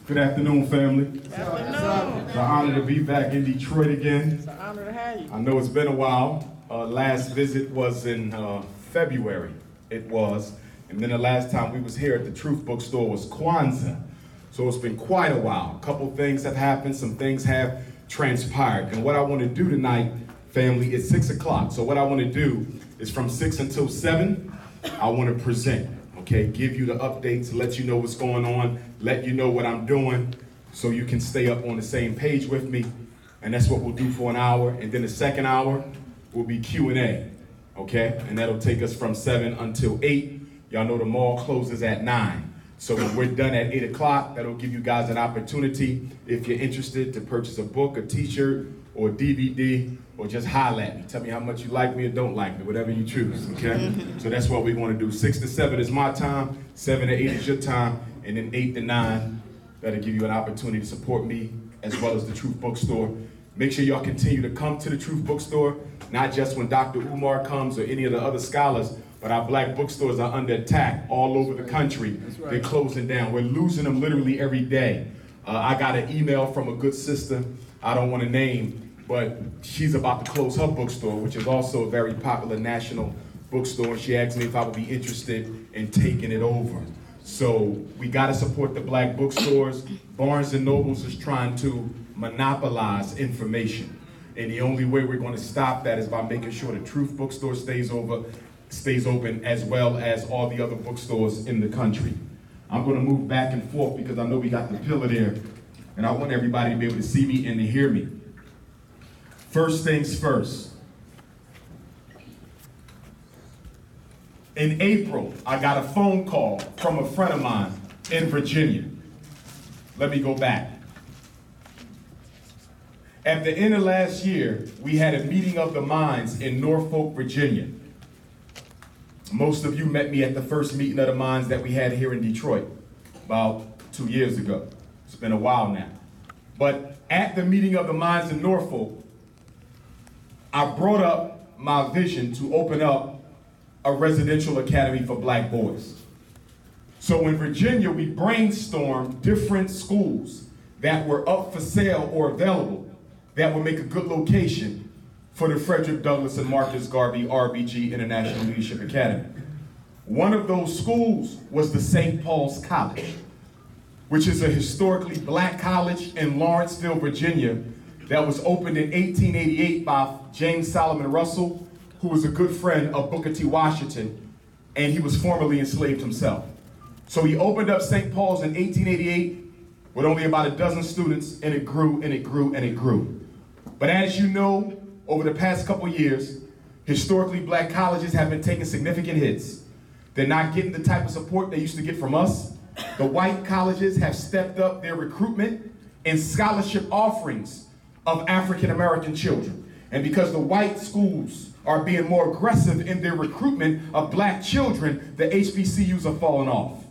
Good afternoon, family. Good afternoon. It's an honor to be back in Detroit again. It's an honor to have you. I know it's been a while. Last visit was in February. It was. And then the last time we was here at the Truth Bookstore was Kwanzaa. So it's been quite a while. A couple things have happened. Some things have transpired. And what I want to do tonight, family, is 6 o'clock. So what I want to do is from 6 until 7, I want to present. Okay, give you the updates, let you know what's going on, let you know what I'm doing, so you can stay up on the same page with me. And that's what we'll do for an hour. And then the second hour will be Q&A, okay? And that'll take us from 7 until 8. Y'all know the mall closes at 9. So when we're done at 8 o'clock, that'll give you guys an opportunity, if you're interested, to purchase a book, a t-shirt, or a DVD, or just holler at me. Tell me how much you like me or don't like me, whatever you choose, okay? So that's what we want to do. 6 to 7 is my time, 7 to 8 is your time, and then 8 to 9, that'll give you an opportunity to support me as well as the Truth Bookstore. Make sure y'all continue to come to the Truth Bookstore, not just when Dr. Umar comes or any of the other scholars, but our black bookstores are under attack all over the country. Right. They're closing down. We're losing them literally every day. I got an email from a good sister, I don't want to name, but she's about to close her bookstore, which is also a very popular national bookstore. And she asked me if I would be interested in taking it over. So we got to support the black bookstores. Barnes & Nobles is trying to monopolize information. And the only way we're going to stop that is by making sure the Truth Bookstore stays open, as well as all the other bookstores in the country. I'm going to move back and forth because I know we got the pillar there, and I want everybody to be able to see me and to hear me. First things first. In April, I got a phone call from a friend of mine in Virginia. Let me go back. At the end of last year, we had a meeting of the minds in Norfolk, Virginia. Most of you met me at the first meeting of the minds that we had here in Detroit about 2 years ago. It's been a while now. But at the meeting of the minds in Norfolk, I brought up my vision to open up a residential academy for black boys. So in Virginia, we brainstormed different schools that were up for sale or available that would make a good location for the Frederick Douglass and Marcus Garvey RBG International Leadership Academy. One of those schools was the St. Paul's College, which is a historically black college in Lawrenceville, Virginia, that was opened in 1888 by James Solomon Russell, who was a good friend of Booker T. Washington, and he was formerly enslaved himself. So he opened up St. Paul's in 1888 with only about a dozen students, and it grew and it grew and it grew. But as you know, over the past couple years, historically black colleges have been taking significant hits. They're not getting the type of support they used to get from us. The white colleges have stepped up their recruitment and scholarship offerings of African-American children. And because the white schools are being more aggressive in their recruitment of black children, the HBCUs are falling off.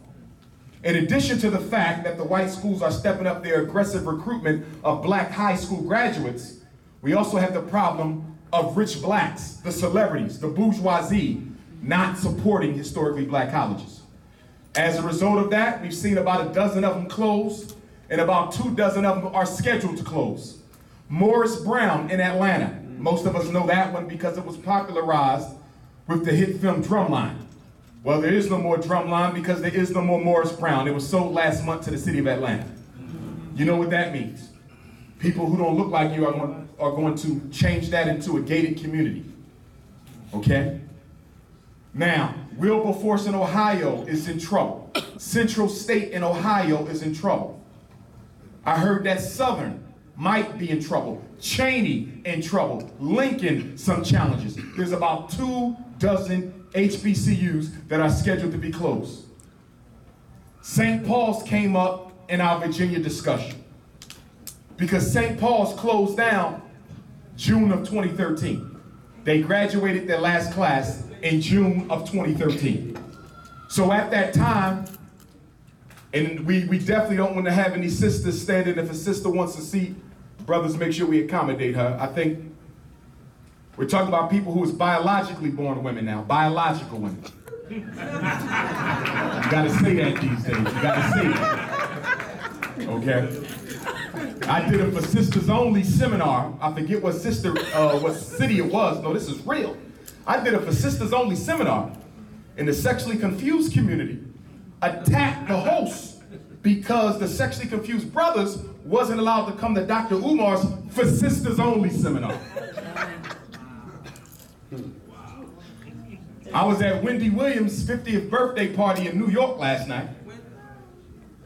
In addition to the fact that the white schools are stepping up their aggressive recruitment of black high school graduates, we also have the problem of rich blacks, the celebrities, the bourgeoisie, not supporting historically black colleges. As a result of that, we've seen about a dozen of them close, and about 24 of them are scheduled to close. Morris Brown in Atlanta. Most of us know that one because it was popularized with the hit film Drumline. Well, there is no more Drumline because there is no more Morris Brown. It was sold last month to the city of Atlanta. You know what that means? People who don't look like you are going to change that into a gated community. Okay? Now, Wilberforce in Ohio is in trouble. Central State in Ohio is in trouble. I heard that Southern might be in trouble. Cheney in trouble. Lincoln, some challenges. There's about 24 HBCUs that are scheduled to be closed. St. Paul's came up in our Virginia discussion because St. Paul's closed down June of 2013. They graduated their last class in June of 2013. So at that time, and we definitely don't want to have any sisters standing. If a sister wants a seat, brothers, make sure we accommodate her. I think we're talking about people who is biologically born women now, biological women. You gotta say that these days, you gotta say that. Okay? I did a for sisters only seminar. I forget what city it was. No, this is real. I did a for sisters only seminar, and the sexually confused community attacked the host because the sexually confused brothers wasn't allowed to come to Dr. Umar's for sisters only seminar. I was at Wendy Williams' 50th birthday party in New York last night.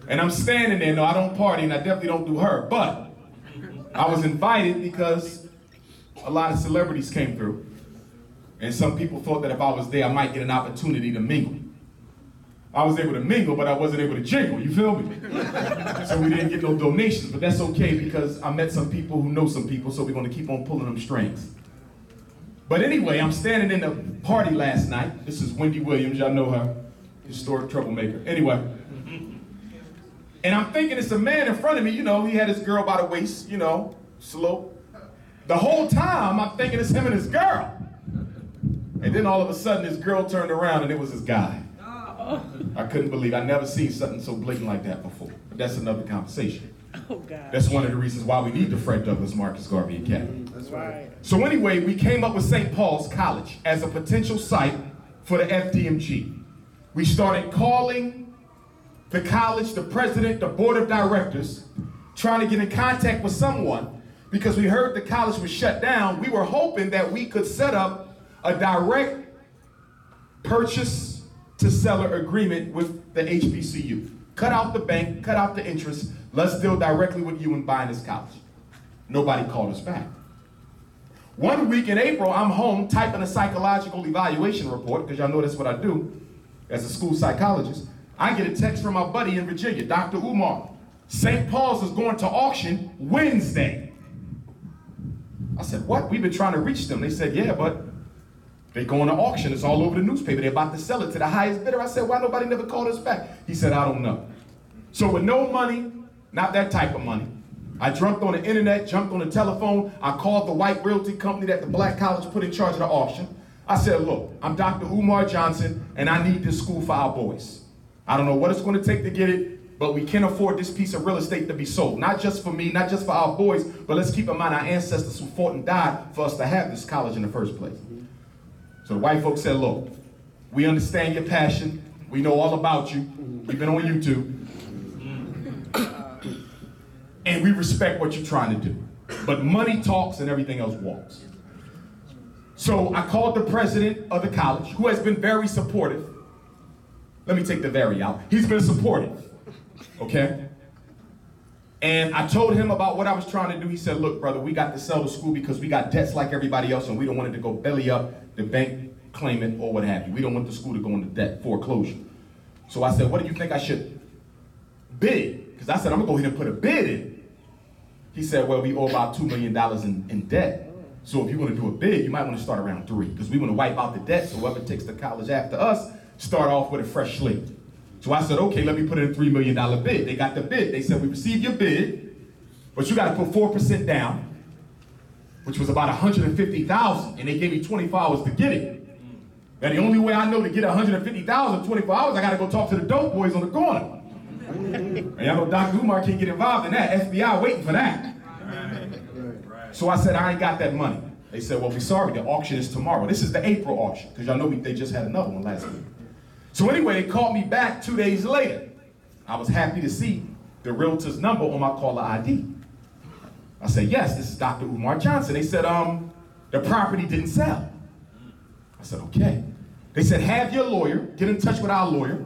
And I'm standing there. No, I don't party, and I definitely don't do her. But I was invited because a lot of celebrities came through. And some people thought that if I was there, I might get an opportunity to mingle. I was able to mingle, but I wasn't able to jingle, you feel me? So we didn't get no donations, but that's okay because I met some people who know some people, so we're gonna keep on pulling them strings. But anyway, I'm standing in the party last night. This is Wendy Williams, y'all know her, historic troublemaker. Anyway, and I'm thinking it's a man in front of me, you know, he had his girl by the waist, you know, slow. The whole time, I'm thinking it's him and his girl. And then all of a sudden, his girl turned around and it was his guy. I couldn't believe it. I never seen something so blatant like that before. But that's another conversation. Oh, God. That's one of the reasons why we need the Fred Douglass Marcus Garvey Academy. That's right. So anyway, we came up with St. Paul's College as a potential site for the FDMG. We started calling the college, the president, the board of directors, trying to get in contact with someone because we heard the college was shut down. We were hoping that we could set up a direct purchase to seller agreement with the HBCU. Cut out the bank, cut out the interest. Let's deal directly with you in buying this college. Nobody called us back. 1 week in April, I'm home typing a psychological evaluation report, because y'all know that's what I do as a school psychologist. I get a text from my buddy in Virginia, Dr. Umar. St. Paul's is going to auction Wednesday. I said, what? We've been trying to reach them. They said, yeah, but they're going to auction. It's all over the newspaper. They're about to sell it to the highest bidder. I said, why nobody never called us back? He said, I don't know. So with no money, not that type of money, I jumped on the internet, jumped on the telephone. I called the white realty company that the black college put in charge of the auction. I said, look, I'm Dr. Umar Johnson, and I need this school for our boys. I don't know what it's going to take to get it, but we can't afford this piece of real estate to be sold. Not just for me, not just for our boys, but let's keep in mind our ancestors who fought and died for us to have this college in the first place. So the white folks said, look, we understand your passion. We know all about you. We've been on YouTube. And we respect what you're trying to do. But money talks and everything else walks. So I called the president of the college, who has been very supportive. Let me take the very out. He's been supportive, okay? And I told him about what I was trying to do. He said, look, brother, we got to sell the school because we got debts like everybody else, and we don't want it to go belly up, the bank claim it, or what have you. We don't want the school to go into debt, foreclosure. So I said, what do you think I should bid? Because I said, I'm going to go ahead and put a bid in. He said, well, we owe about $2 million in debt. So if you want to do a bid, you might want to start around 3, because we want to wipe out the debt, so whoever takes the college after us, start off with a fresh slate. So I said, okay, let me put in a $3 million bid. They got the bid. They said, we received your bid, but you got to put 4% down, which was about $150,000, and they gave me 24 hours to get it. Now, the only way I know to get $150,000 in 24 hours, I got to go talk to the dope boys on the corner. And y'all know Dr. Umar can't get involved in that. FBI waiting for that. So I said, I ain't got that money. They said, well, we're sorry, the auction is tomorrow. This is the April auction, because y'all know they just had another one last week. So anyway, they called me back 2 days later. I was happy to see the realtor's number on my caller ID. I said, yes, this is Dr. Umar Johnson. They said, the property didn't sell. I said, okay. They said, have your lawyer, get in touch with our lawyer,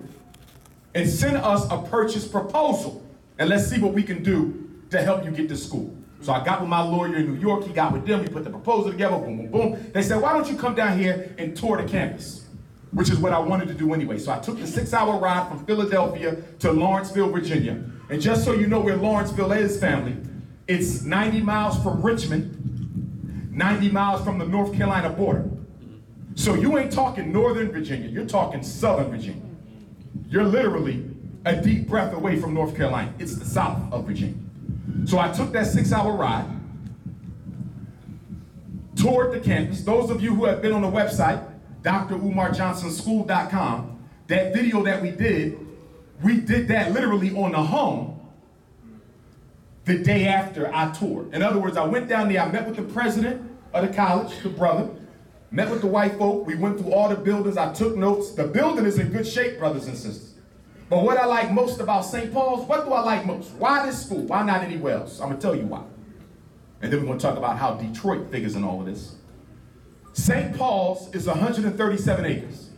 and send us a purchase proposal, and let's see what we can do to help you get to school. So I got with my lawyer in New York, he got with them, we put the proposal together, boom, boom, boom. They said, why don't you come down here and tour the campus? Which is what I wanted to do anyway. So I took the 6-hour ride from Philadelphia to Lawrenceville, Virginia. And just so you know where Lawrenceville is, family, it's 90 miles from Richmond, 90 miles from the North Carolina border. So you ain't talking Northern Virginia, you're talking Southern Virginia. You're literally a deep breath away from North Carolina. It's the south of Virginia. So I took that 6-hour ride, toured the campus. Those of you who have been on the website, drumarjohnsonschool.com, that video that we did that literally on the home the day after I toured. In other words, I went down there, I met with the president of the college, the brother, met with the white folk, we went through all the buildings, I took notes. The building is in good shape, brothers and sisters. But what I like most about St. Paul's, what do I like most? Why this school? Why not anywhere else? I'm gonna tell you why. And then we're gonna talk about how Detroit figures in all of this. St. Paul's is 137 acres.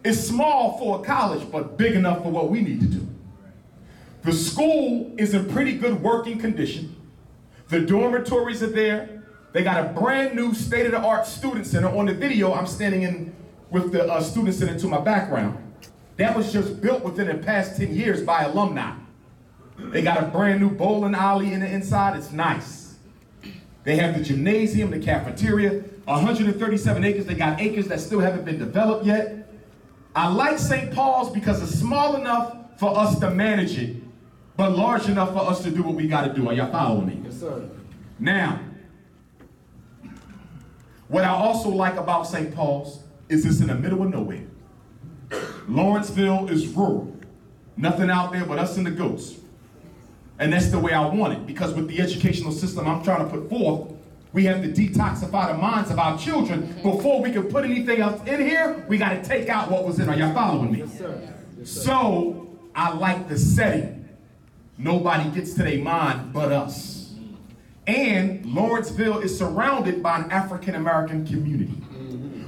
It's small for a college, but big enough for what we need to do. The school is in pretty good working condition. The dormitories are there. They got a brand new state-of-the-art student center. On the video, I'm standing in with the student center to my background. That was just built within the past 10 years by alumni. They got a brand new bowling alley in the inside. It's nice. They have the gymnasium, the cafeteria, 137 acres. They got acres that still haven't been developed yet. I like St. Paul's because it's small enough for us to manage it, but large enough for us to do what we got to do. Are y'all following me? Yes, sir. Now, what I also like about St. Paul's is it's in the middle of nowhere. Lawrenceville is rural. Nothing out there but us and the goats. And that's the way I want it, because with the educational system I'm trying to put forth, we have to detoxify the minds of our children. Before we can put anything else in here, we got to take out what was in. Are y'all following me? Yes, sir. Yes, sir. So I like the setting. Nobody gets to their mind but us. And Lawrenceville is surrounded by an African-American community,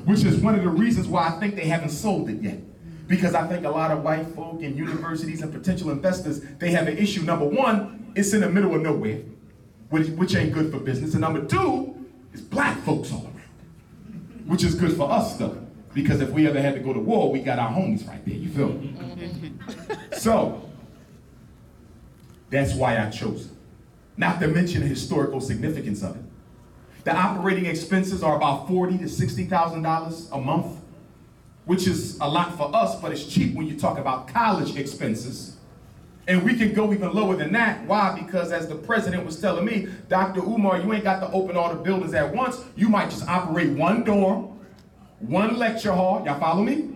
which is one of the reasons why I think they haven't sold it yet. Because I think a lot of white folk and universities and potential investors, they have an issue. Number one, it's in the middle of nowhere, which ain't good for business. And number two, it's black folks all around, which is good for us though. Because if we ever had to go to war, we got our homies right there, you feel me? So, that's why I chose it. Not to mention the historical significance of it. The operating expenses are about $40,000 to $60,000 a month, which is a lot for us, but it's cheap when you talk about college expenses. And we can go even lower than that. Why? Because as the president was telling me, Dr. Umar, you ain't got to open all the buildings at once. You might just operate one dorm, one lecture hall, y'all follow me?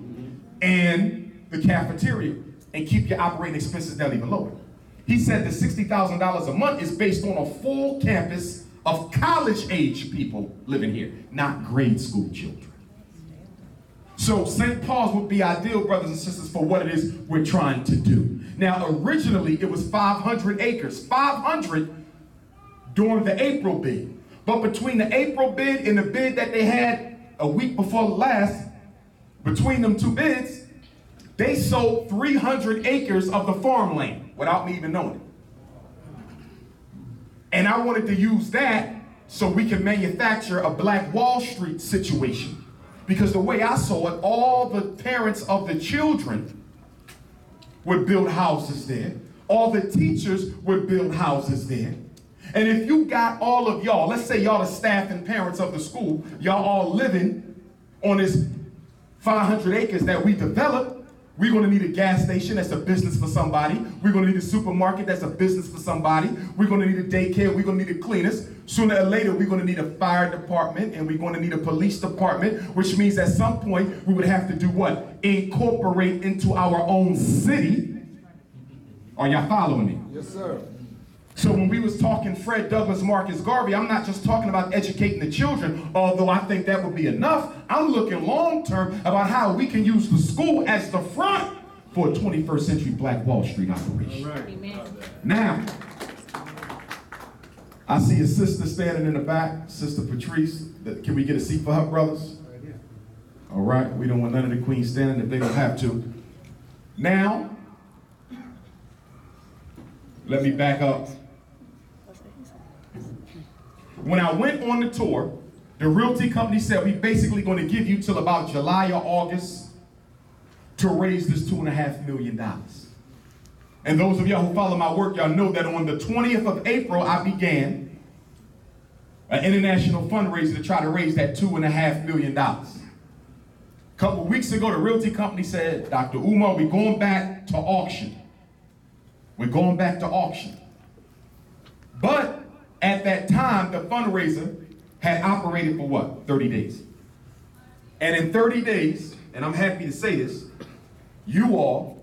And the cafeteria, and keep your operating expenses down even lower. He said that $60,000 a month is based on a full campus of college-age people living here, not grade school children. So St. Paul's would be ideal, brothers and sisters, for what it is we're trying to do. Now, originally it was 500 acres, 500 during the April bid. But between the April bid and the bid that they had a week before last, between them two bids, they sold 300 acres of the farmland without me even knowing it. And I wanted to use that so we can manufacture a Black Wall Street situation. Because the way I saw it, all the parents of the children would build houses there. All the teachers would build houses there. And if you got all of y'all, let's say y'all the staff and parents of the school, y'all all living on this 500 acres that we developed, we're gonna need a gas station, that's a business for somebody. We're gonna need a supermarket, that's a business for somebody. We're gonna need a daycare, we're gonna need a cleaners. Sooner or later, we're gonna need a fire department and we're gonna need a police department, which means at some point, we would have to do what? Incorporate into our own city. Are y'all following me? Yes, sir. So when we was talking Fred Douglass, Marcus Garvey, I'm not just talking about educating the children, although I think that would be enough. I'm looking long term about how we can use the school as the front for a 21st century Black Wall Street operation. All right. Amen. Now, I see a sister standing in the back, Sister Patrice. Can we get a seat for her, brothers? Right here. All right, we don't want none of the queens standing if they don't have to. Now, let me back up. When I went on the tour, the realty company said we basically going to give you till about July or August to raise this $2.5 million. And those of y'all who follow my work, y'all know that on the 20th of April, I began an international fundraiser to try to raise that $2.5 million. A couple weeks ago, the realty company said, Dr. Umar, we're going back to auction. We're going back to auction. But at that time, the fundraiser had operated for what? 30 days. And in 30 days, and I'm happy to say this, you all,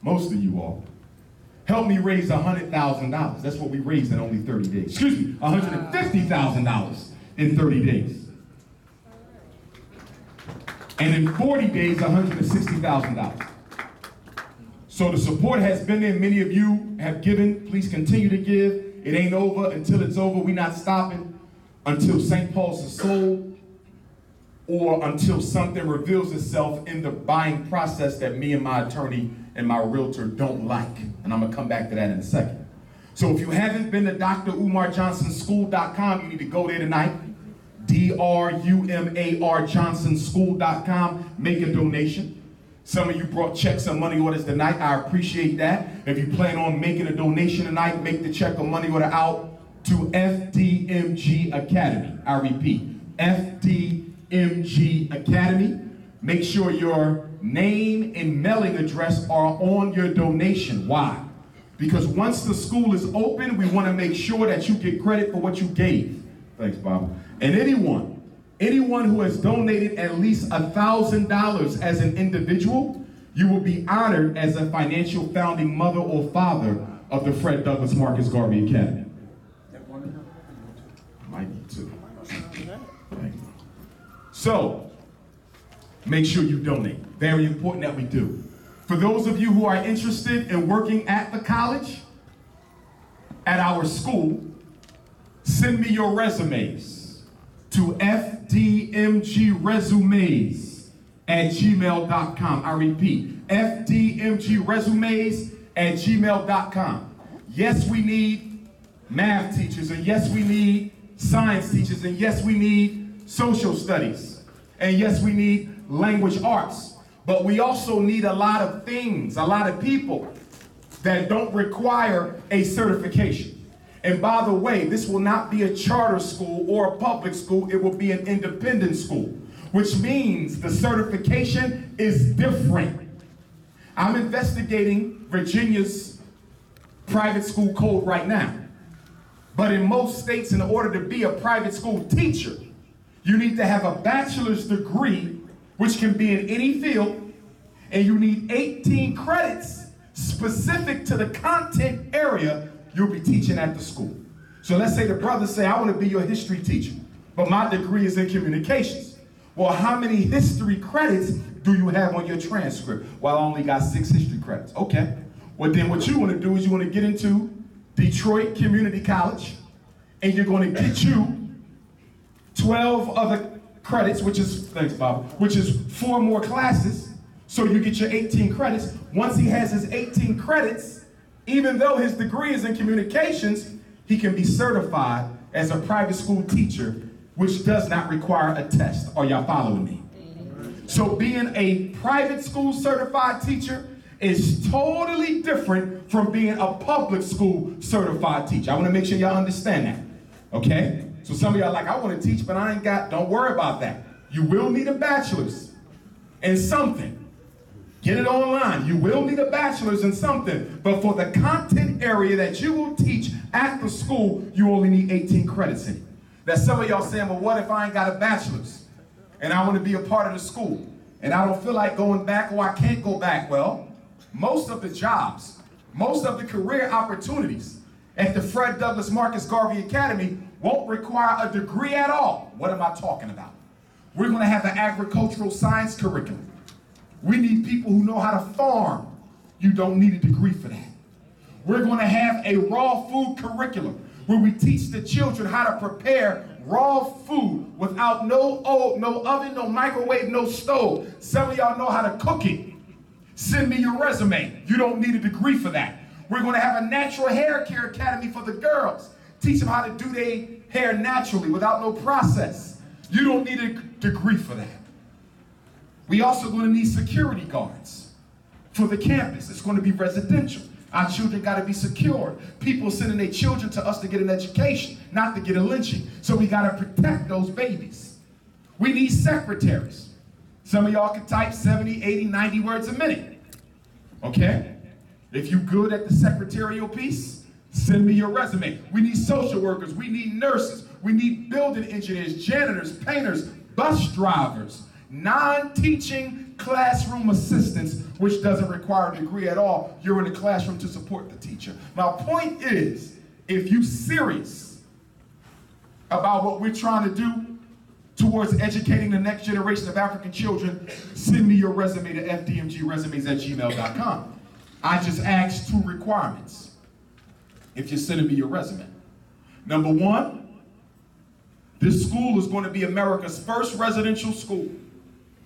most of you all, help me raise $100,000. That's what we raised in only 30 days. Excuse me, $150,000 in 30 days. And in 40 days, $160,000. So the support has been there. Many of you have given. Please continue to give. It ain't over until it's over. We're not stopping until St. Paul's is sold or until something reveals itself in the buying process that me and my attorney and my realtor don't like. And I'm going to come back to that in a second. So if you haven't been to drumarjohnsonschool.com, you need to go there tonight. drumarjohnsonschool.com. Make a donation. Some of you brought checks and money orders tonight. I appreciate that. If you plan on making a donation tonight, make the check or money order out to FDMG Academy. I repeat, FDMG Academy. Make sure your name and mailing address are on your donation. Why? Because once the school is open, we want to make sure that you get credit for what you gave. Thanks, Bob. And anyone who has donated at least $1,000 as an individual, you will be honored as a financial founding mother or father of the Fred Douglass Marcus Garvey Academy. Might need to. So, make sure you donate. Very important that we do. For those of you who are interested in working at the college, at our school, send me your resumes to fdmgresumes@gmail.com. I repeat, fdmgresumes@gmail.com. Yes, we need math teachers, and yes, we need science teachers, and yes, we need social studies, and yes, we need language arts. But we also need a lot of things, a lot of people that don't require a certification. And by the way, this will not be a charter school or a public school. It will be an independent school, which means the certification is different. I'm investigating Virginia's private school code right now. But in most states, in order to be a private school teacher, you need to have a bachelor's degree, which can be in any field, and you need 18 credits specific to the content area you'll be teaching at the school. So let's say the brothers say, I want to be your history teacher, but my degree is in communications. Well, how many history credits do you have on your transcript? Well, I only got 6 history credits. Okay. Well, then what you want to do is you want to get into Detroit Community College, and you're going to get you 12 other credits, which is, thanks, Bob, which is 4 more classes. So you get your 18 credits. Once he has his 18 credits, even though his degree is in communications, he can be certified as a private school teacher, which does not require a test. Are y'all following me? So being a private school certified teacher is totally different from being a public school certified teacher. I want to make sure y'all understand that, okay? So some of y'all are like, I want to teach, but I ain't got, don't worry about that. You will need a bachelor's in something. Get it online. You will need a bachelor's in something, but for the content area that you will teach at the school, you only need 18 credits in it. That some of y'all saying, well, what if I ain't got a bachelor's and I want to be a part of the school and I don't feel like going back or I can't go back? Well, most of the jobs, most of the career opportunities at the Fred Douglass Marcus Garvey Academy won't require a degree at all. What am I talking about? We're going to have an agricultural science curriculum. We need people who know how to farm. You don't need a degree for that. We're going to have a raw food curriculum where we teach the children how to prepare raw food without no oven, no microwave, no stove. Some of y'all know how to cook it. Send me your resume. You don't need a degree for that. We're going to have a natural hair care academy for the girls. Teach them how to do their hair naturally without no process. You don't need a degree for that. We also going to need security guards for the campus. It's going to be residential. Our children got to be secured. People sending their children to us to get an education, not to get a lynching. So we got to protect those babies. We need secretaries. Some of y'all can type 70, 80, 90 words a minute. Okay? If you good at the secretarial piece, send me your resume. We need social workers. We need nurses. We need building engineers, janitors, painters, bus drivers, non-teaching classroom assistance, which doesn't require a degree at all. You're in the classroom to support the teacher. My point is, if you're serious about what we're trying to do towards educating the next generation of African children, send me your resume to fdmgresumes@gmail.com. I just asked 2 requirements if you're sending me your resume. Number 1, this school is going to be America's first residential school,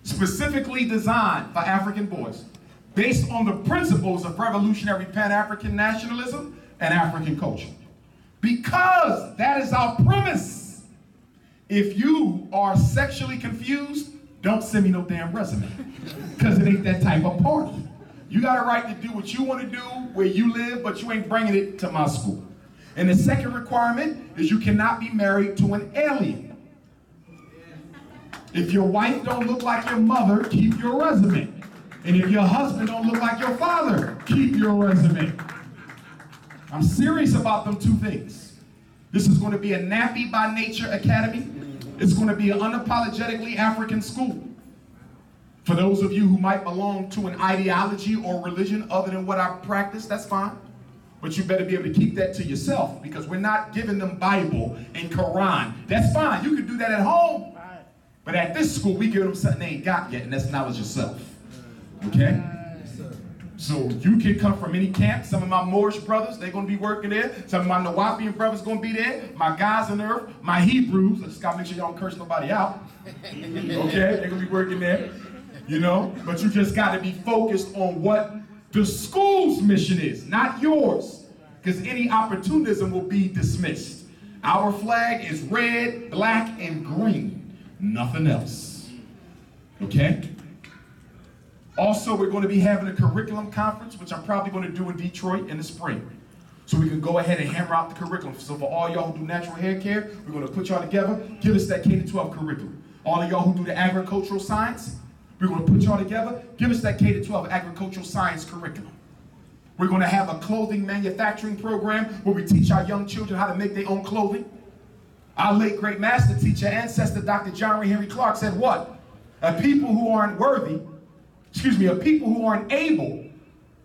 specifically designed for African boys, based on the principles of revolutionary Pan-African nationalism and African culture. Because that is our premise. If you are sexually confused, don't send me no damn resume, because it ain't that type of party. You got a right to do what you want to do where you live, but you ain't bringing it to my school. And the second requirement is you cannot be married to an alien. If your wife don't look like your mother, keep your resume. And if your husband don't look like your father, keep your resume. I'm serious about them 2 things. This is going to be a nappy by nature academy. It's going to be an unapologetically African school. For those of you who might belong to an ideology or religion other than what I practice, that's fine. But you better be able to keep that to yourself, because we're not giving them Bible and Quran. That's fine. You can do that at home. But at this school, we give them something they ain't got yet, and that's knowledge yourself. Okay? So you can come from any camp. Some of my Moorish brothers, they're going to be working there. Some of my Nawapian brothers going to be there. My guys on earth, my Hebrews. I just got to make sure y'all don't curse nobody out. Okay? They're going to be working there. You know? But you just got to be focused on what the school's mission is, not yours. Because any opportunism will be dismissed. Our flag is red, black, and green. Nothing else. Okay? Also, we're going to be having a curriculum conference, which I'm probably going to do in Detroit in the spring. So we can go ahead and hammer out the curriculum. So for all y'all who do natural hair care, we're going to put y'all together, give us that K-12 curriculum. All of y'all who do the agricultural science, we're going to put y'all together, give us that K-12 agricultural science curriculum. We're going to have a clothing manufacturing program where we teach our young children how to make their own clothing. Our late great master teacher, ancestor, Dr. John Ray Henry Clark said what? A people who aren't worthy, of people who aren't able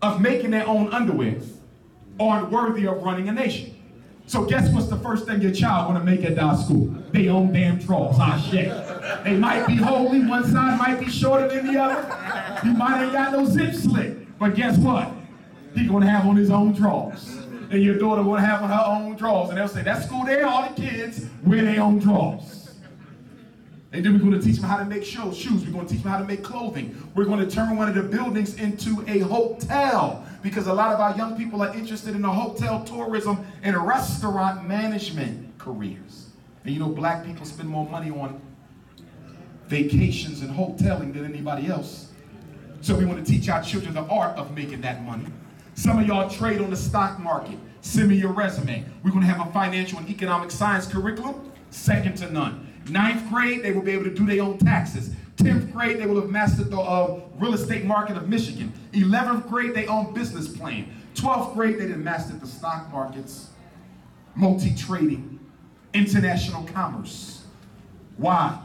of making their own underwear aren't worthy of running a nation. So guess what's the first thing your child gonna make at our school? They own damn drawers. Ah, shit. They might be holy, one side might be shorter than the other. He might ain't got no zip slit, but guess what? He gonna have on his own drawers. And your daughter gonna have on her own drawers. And they'll say, that school there, all the kids wear their own drawers. And then we're going to teach them how to make shoes. We're going to teach them how to make clothing. We're going to turn one of the buildings into a hotel, because a lot of our young people are interested in the hotel tourism and restaurant management careers. And you know, black people spend more money on vacations and hoteling than anybody else. So we want to teach our children the art of making that money. Some of y'all trade on the stock market. Send me your resume. We're going to have a financial and economic science curriculum, second to none. 9th grade, they will be able to do their own taxes. 10th grade, they will have mastered the real estate market of Michigan. 11th grade, they own business plan. 12th grade, they done mastered the stock markets, multi-trading, international commerce. Why?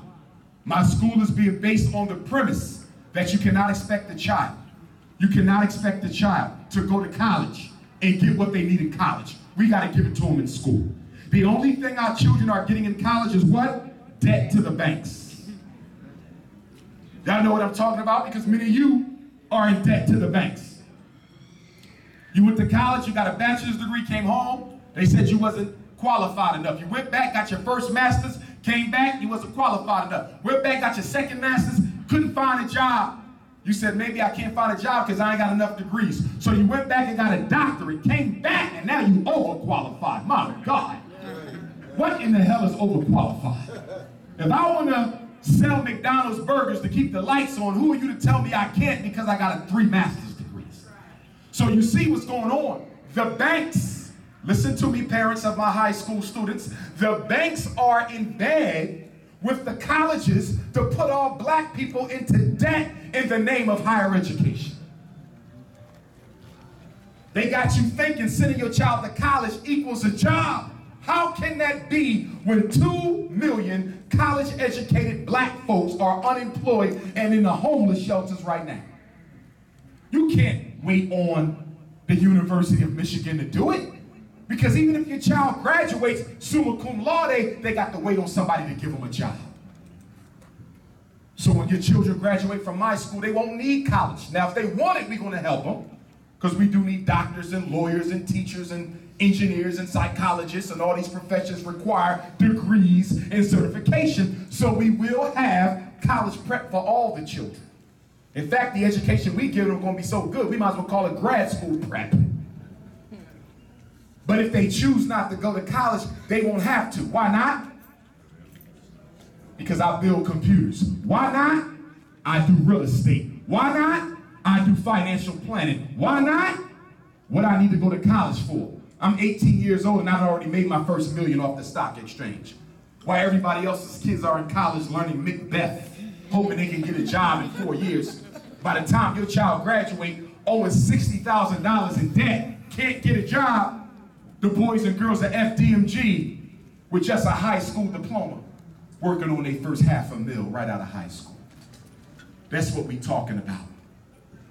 My school is being based on the premise that you cannot expect the child to go to college and get what they need in college. We got to give it to them in school. The only thing our children are getting in college is what? Debt to the banks. Y'all know what I'm talking about, because many of you are in debt to the banks. You went to college, you got a bachelor's degree, came home, they said you wasn't qualified enough. You went back, got your first master's, came back, you wasn't qualified enough. Went back, got your second master's, couldn't find a job. You said, maybe I can't find a job because I ain't got enough degrees. So you went back and got a doctorate, came back, and now you overqualified. My God. What in the hell is overqualified? If I want to sell McDonald's burgers to keep the lights on, who are you to tell me I can't because I got 3 master's degrees? So you see what's going on. The banks, listen to me, parents of my high school students, the banks are in bed with the colleges to put all black people into debt in the name of higher education. They got you thinking sending your child to college equals a job. How can that be when 2 million college-educated black folks are unemployed and in the homeless shelters right now? You can't wait on the University of Michigan to do it. Because even if your child graduates summa cum laude, they got to wait on somebody to give them a job. So when your children graduate from my school, they won't need college. Now, if they want it, we're going to help them. Because we do need doctors and lawyers and teachers and engineers and psychologists, and all these professions require degrees and certification. So we will have college prep for all the children. In fact, the education we give them is going to be so good, we might as well call it grad school prep. But if they choose not to go to college, they won't have to. Why not? Because I build computers. Why not? I do real estate. Why not? I do financial planning. Why not? What I need to go to college for? I'm 18 years old and I've already made my first million off the stock exchange. While everybody else's kids are in college learning Macbeth, hoping they can get a job in 4 years. By the time your child graduates, owing $60,000 in debt, can't get a job, the boys and girls at FDMG with just a high school diploma working on their first $500,000 right out of high school. That's what we talking about.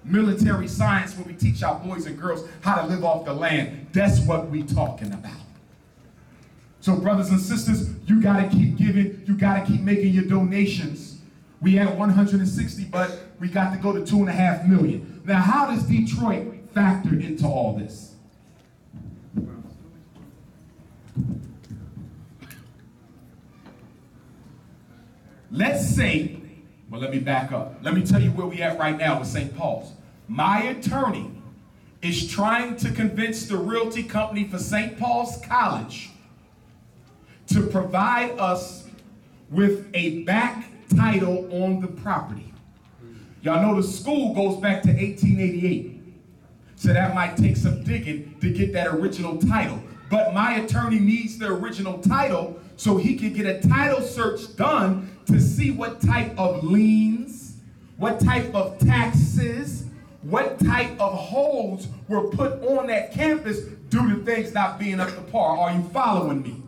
Military science, where we teach our boys and girls how to live off the land. That's what we talking about. So brothers and sisters, you gotta keep giving, you gotta keep making your donations. We had 160, but we got to go to 2.5 million. Now, how does Detroit factor into all this? Let's say, well, let me back up. Let me tell you where we at right now with St. Paul's. My attorney is trying to convince the realty company for St. Paul's College to provide us with a back title on the property. Y'all know the school goes back to 1888. So that might take some digging to get that original title. But my attorney needs the original title so he can get a title search done to see what type of liens, what type of taxes, what type of holds were put on that campus due to things not being up to par. Are you following me?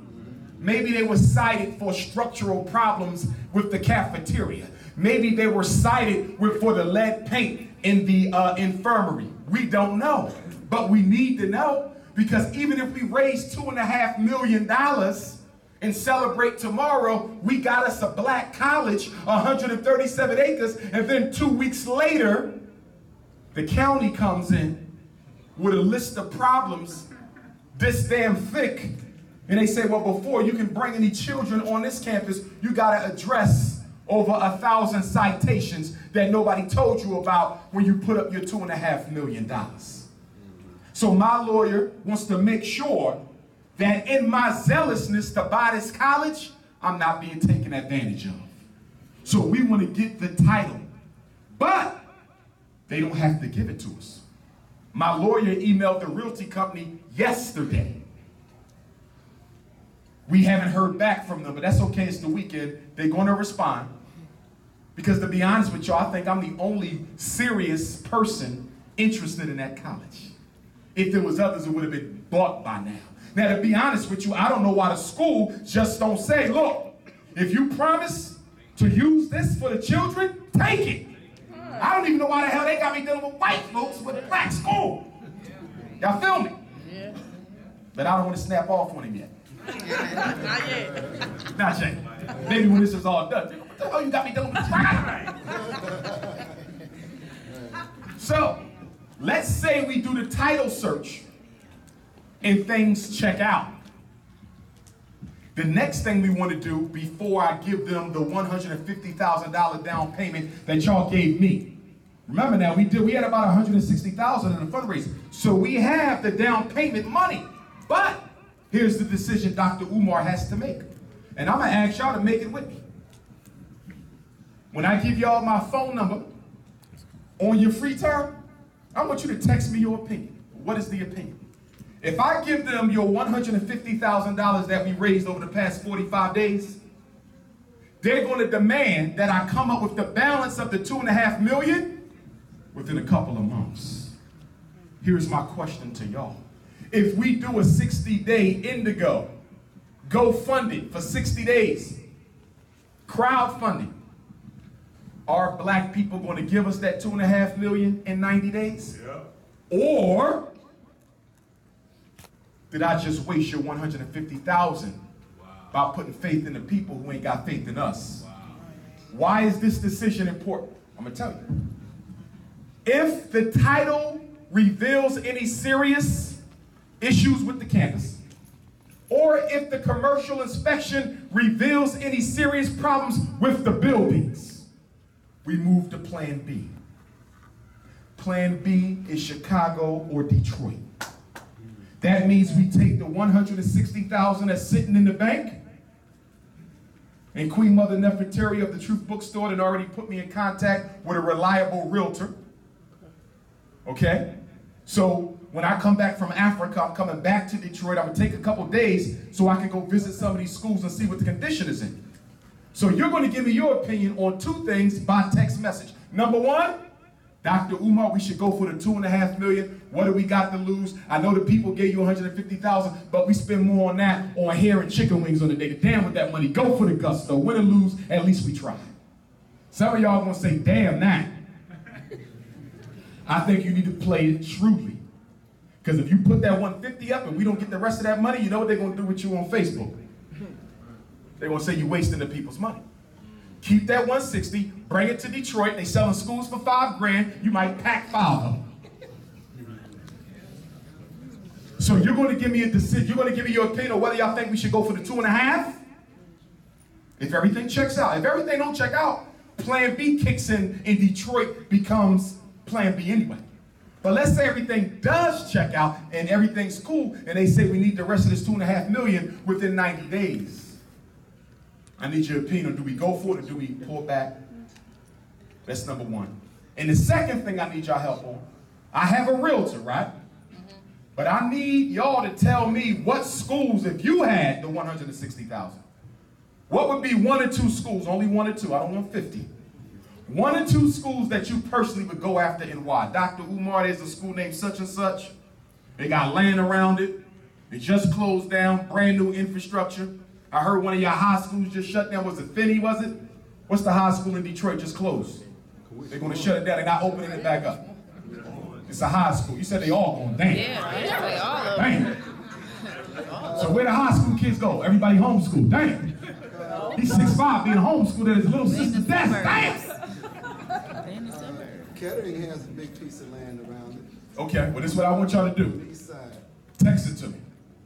Maybe they were cited for structural problems with the cafeteria. Maybe they were cited for the lead paint in the infirmary. We don't know, but we need to know, because even if we raise $2.5 million and celebrate tomorrow, we got us a black college, 137 acres, and then 2 weeks later, the county comes in with a list of problems this damn thick, and they say, well, before you can bring any children on this campus, you gotta address over 1,000 citations that nobody told you about when you put up your $2.5 million. So my lawyer wants to make sure that in my zealousness to buy this college, I'm not being taken advantage of. So we want to get the title, but they don't have to give it to us. My lawyer emailed the realty company yesterday. We haven't heard back from them, but that's okay, it's the weekend. They're going to respond. Because to be honest with y'all, I think I'm the only serious person interested in that college. If there was others, it would have been bought by now. Now, to be honest with you, I don't know why the school just don't say, look, if you promise to use this for the children, take it. I don't even know why the hell they got me dealing with white folks with a black school. Y'all feel me? Yeah. But I don't want to snap off on him yet. Not yet. Not yet. Maybe when this is all done. What the hell you got me dealing with this guy? So, let's say we do the title search and things check out. The next thing we want to do before I give them the $150,000 down payment that y'all gave me. Remember now, we had about $160,000 in the fundraiser. So we have the down payment money. But here's the decision Dr. Umar has to make. And I'm going to ask y'all to make it with me. When I give y'all my phone number on your free time, I want you to text me your opinion. What is the opinion? If I give them your $150,000 that we raised over the past 45 days, they're going to demand that I come up with the balance of the $2.5 million within a couple of months. Here's my question to y'all. If we do a 60-day indigo Go fund it for 60 days. Crowdfunding. Are black people going to give us that $2.5 million in 90 days? Yeah. Or did I just waste your $150,000 by putting faith in the people who ain't got faith in us? Wow. Why is this decision important? I'm going to tell you. If the title reveals any serious issues with the campus, or if the commercial inspection reveals any serious problems with the buildings, we move to Plan B. Plan B is Chicago or Detroit. That means we take the $160,000 that's sitting in the bank, and Queen Mother Nefertari of the Truth Bookstore had already put me in contact with a reliable realtor. Okay? So when I come back from Africa, I'm coming back to Detroit. I'm gonna take a couple days so I can go visit some of these schools and see what the condition is in. So you're gonna give me your opinion on two things by text message. Number one, Dr. Umar, we should go for the $2.5 million. What do we got to lose? I know the people gave you $150,000, but we spend more on that on hair and chicken wings on the day. Damn with that money. Go for the gusto. Win or lose, at least we try. Some of y'all gonna say, damn that. I think you need to play it shrewdly. Because if you put that $150 up and we don't get the rest of that money, you know what they're gonna do with you on Facebook? They're gonna say you're wasting the people's money. Keep that $160, bring it to Detroit. They selling schools for $5,000. You might pack 5 of them. So you're going to give me a decision. You're going to give me your opinion on whether y'all think we should go for the 2.5. If everything checks out. If everything don't check out, Plan B kicks in Detroit becomes Plan B anyway. But let's say everything does check out and everything's cool, and they say we need the rest of this $2.5 million within 90 days. I need your opinion. Do we go for it or do we pull back? That's number one. And the second thing I need y'all help on, I have a realtor, right? But I need y'all to tell me what schools, if you had the $160,000, what would be 1 or 2 schools? Only 1 or 2. I don't want 50. 1 or 2 schools that you personally would go after and why. Dr. Umar, there's a school named such and such. They got land around it. It just closed down, brand new infrastructure. I heard one of your high schools just shut down. Was it Finney, was it? What's the high school in Detroit just closed? They're going to shut it down. They're not opening it back up. It's a high school. You said they all going, damn. Yeah, all of them. Damn. So where the high school kids go? Everybody homeschooled. Damn. He's 6'5", being homeschooled at his little sister's desk. Damn. Kettering has a big piece of land around it. Okay, well, this is what I want y'all to do. East side. Text it to me.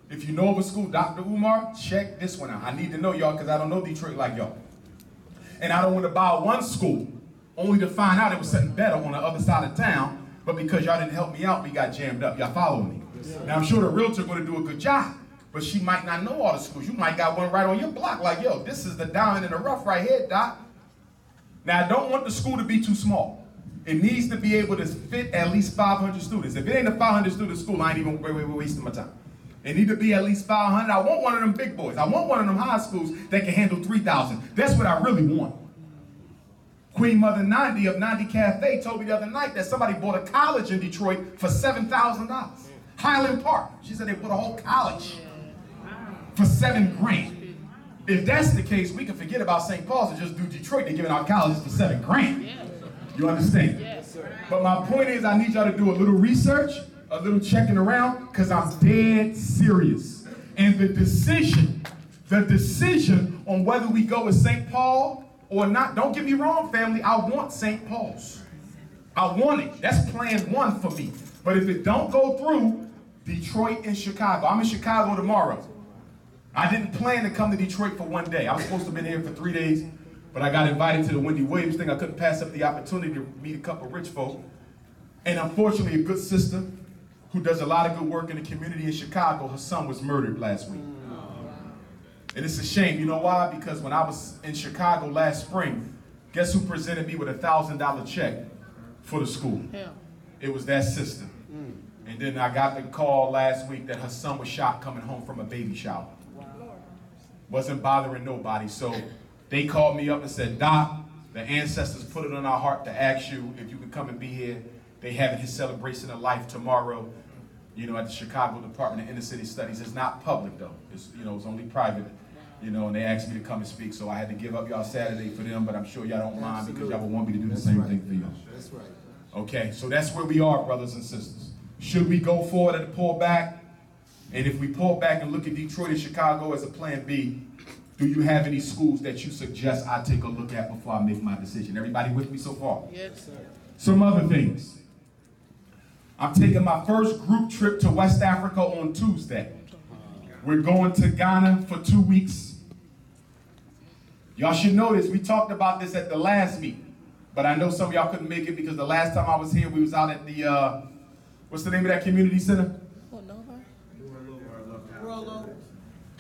If you know of a school, Dr. Umar, check this one out. I need to know y'all because I don't know Detroit like y'all. And I don't want to buy one school only to find out it was something better on the other side of town, but because y'all didn't help me out, we got jammed up. Y'all following me? Yes, now, I'm sure the realtor going to do a good job, but she might not know all the schools. You might got one right on your block like, yo, this is the diamond in the rough right here, Doc. Now, I don't want the school to be too small. It needs to be able to fit at least 500 students. If it ain't a 500 student school, I ain't even wasting my time. It need to be at least 500. I want one of them big boys. I want one of them high schools that can handle 3,000. That's what I really want. Queen Mother 90 of 90 Cafe told me the other night that somebody bought a college in Detroit for $7,000. Highland Park. She said they bought a whole college for $7,000. If that's the case, we can forget about St. Paul's and just do Detroit. They're giving out colleges for $7,000. You understand? Yes, sir. But my point is, I need y'all to do a little research, a little checking around, because I'm dead serious. And the decision on whether we go with St. Paul or not, don't get me wrong, family, I want St. Paul's. I want it. That's plan 1 for me. But if it don't go through, Detroit and Chicago. I'm in Chicago tomorrow. I didn't plan to come to Detroit for 1 day. I was supposed to have been here for 3 days, but I got invited to the Wendy Williams thing. I couldn't pass up the opportunity to meet a couple of rich folk. And unfortunately, a good sister who does a lot of good work in the community in Chicago, her son was murdered last week. And it's a shame. You know why? Because when I was in Chicago last spring, guess who presented me with a $1,000 check for the school? Yeah. It was that sister. And then I got the call last week that her son was shot coming home from a baby shower. Wasn't bothering nobody. So they called me up and said, Doc, the ancestors put it on our heart to ask you if you could come and be here. They having his celebration of life tomorrow. at the Chicago Department of Inner City Studies. It's not public though. It's only private, and they asked me to come and speak, so I had to give up y'all Saturday for them, but I'm sure y'all don't mind because y'all would want me to do the same thing for y'all. That's right. Okay, so that's where we are, brothers and sisters. Should we go forward and pull back? And if we pull back and look at Detroit and Chicago as a plan B, do you have any schools that you suggest I take a look at before I make my decision? Everybody with me so far? Yes, sir. Some other things. I'm taking my first group trip to West Africa on Tuesday. We're going to Ghana for 2 weeks. Y'all should know this. We talked about this at the last meeting, but I know some of y'all couldn't make it because the last time I was here, we was out at the, what's the name of that community center?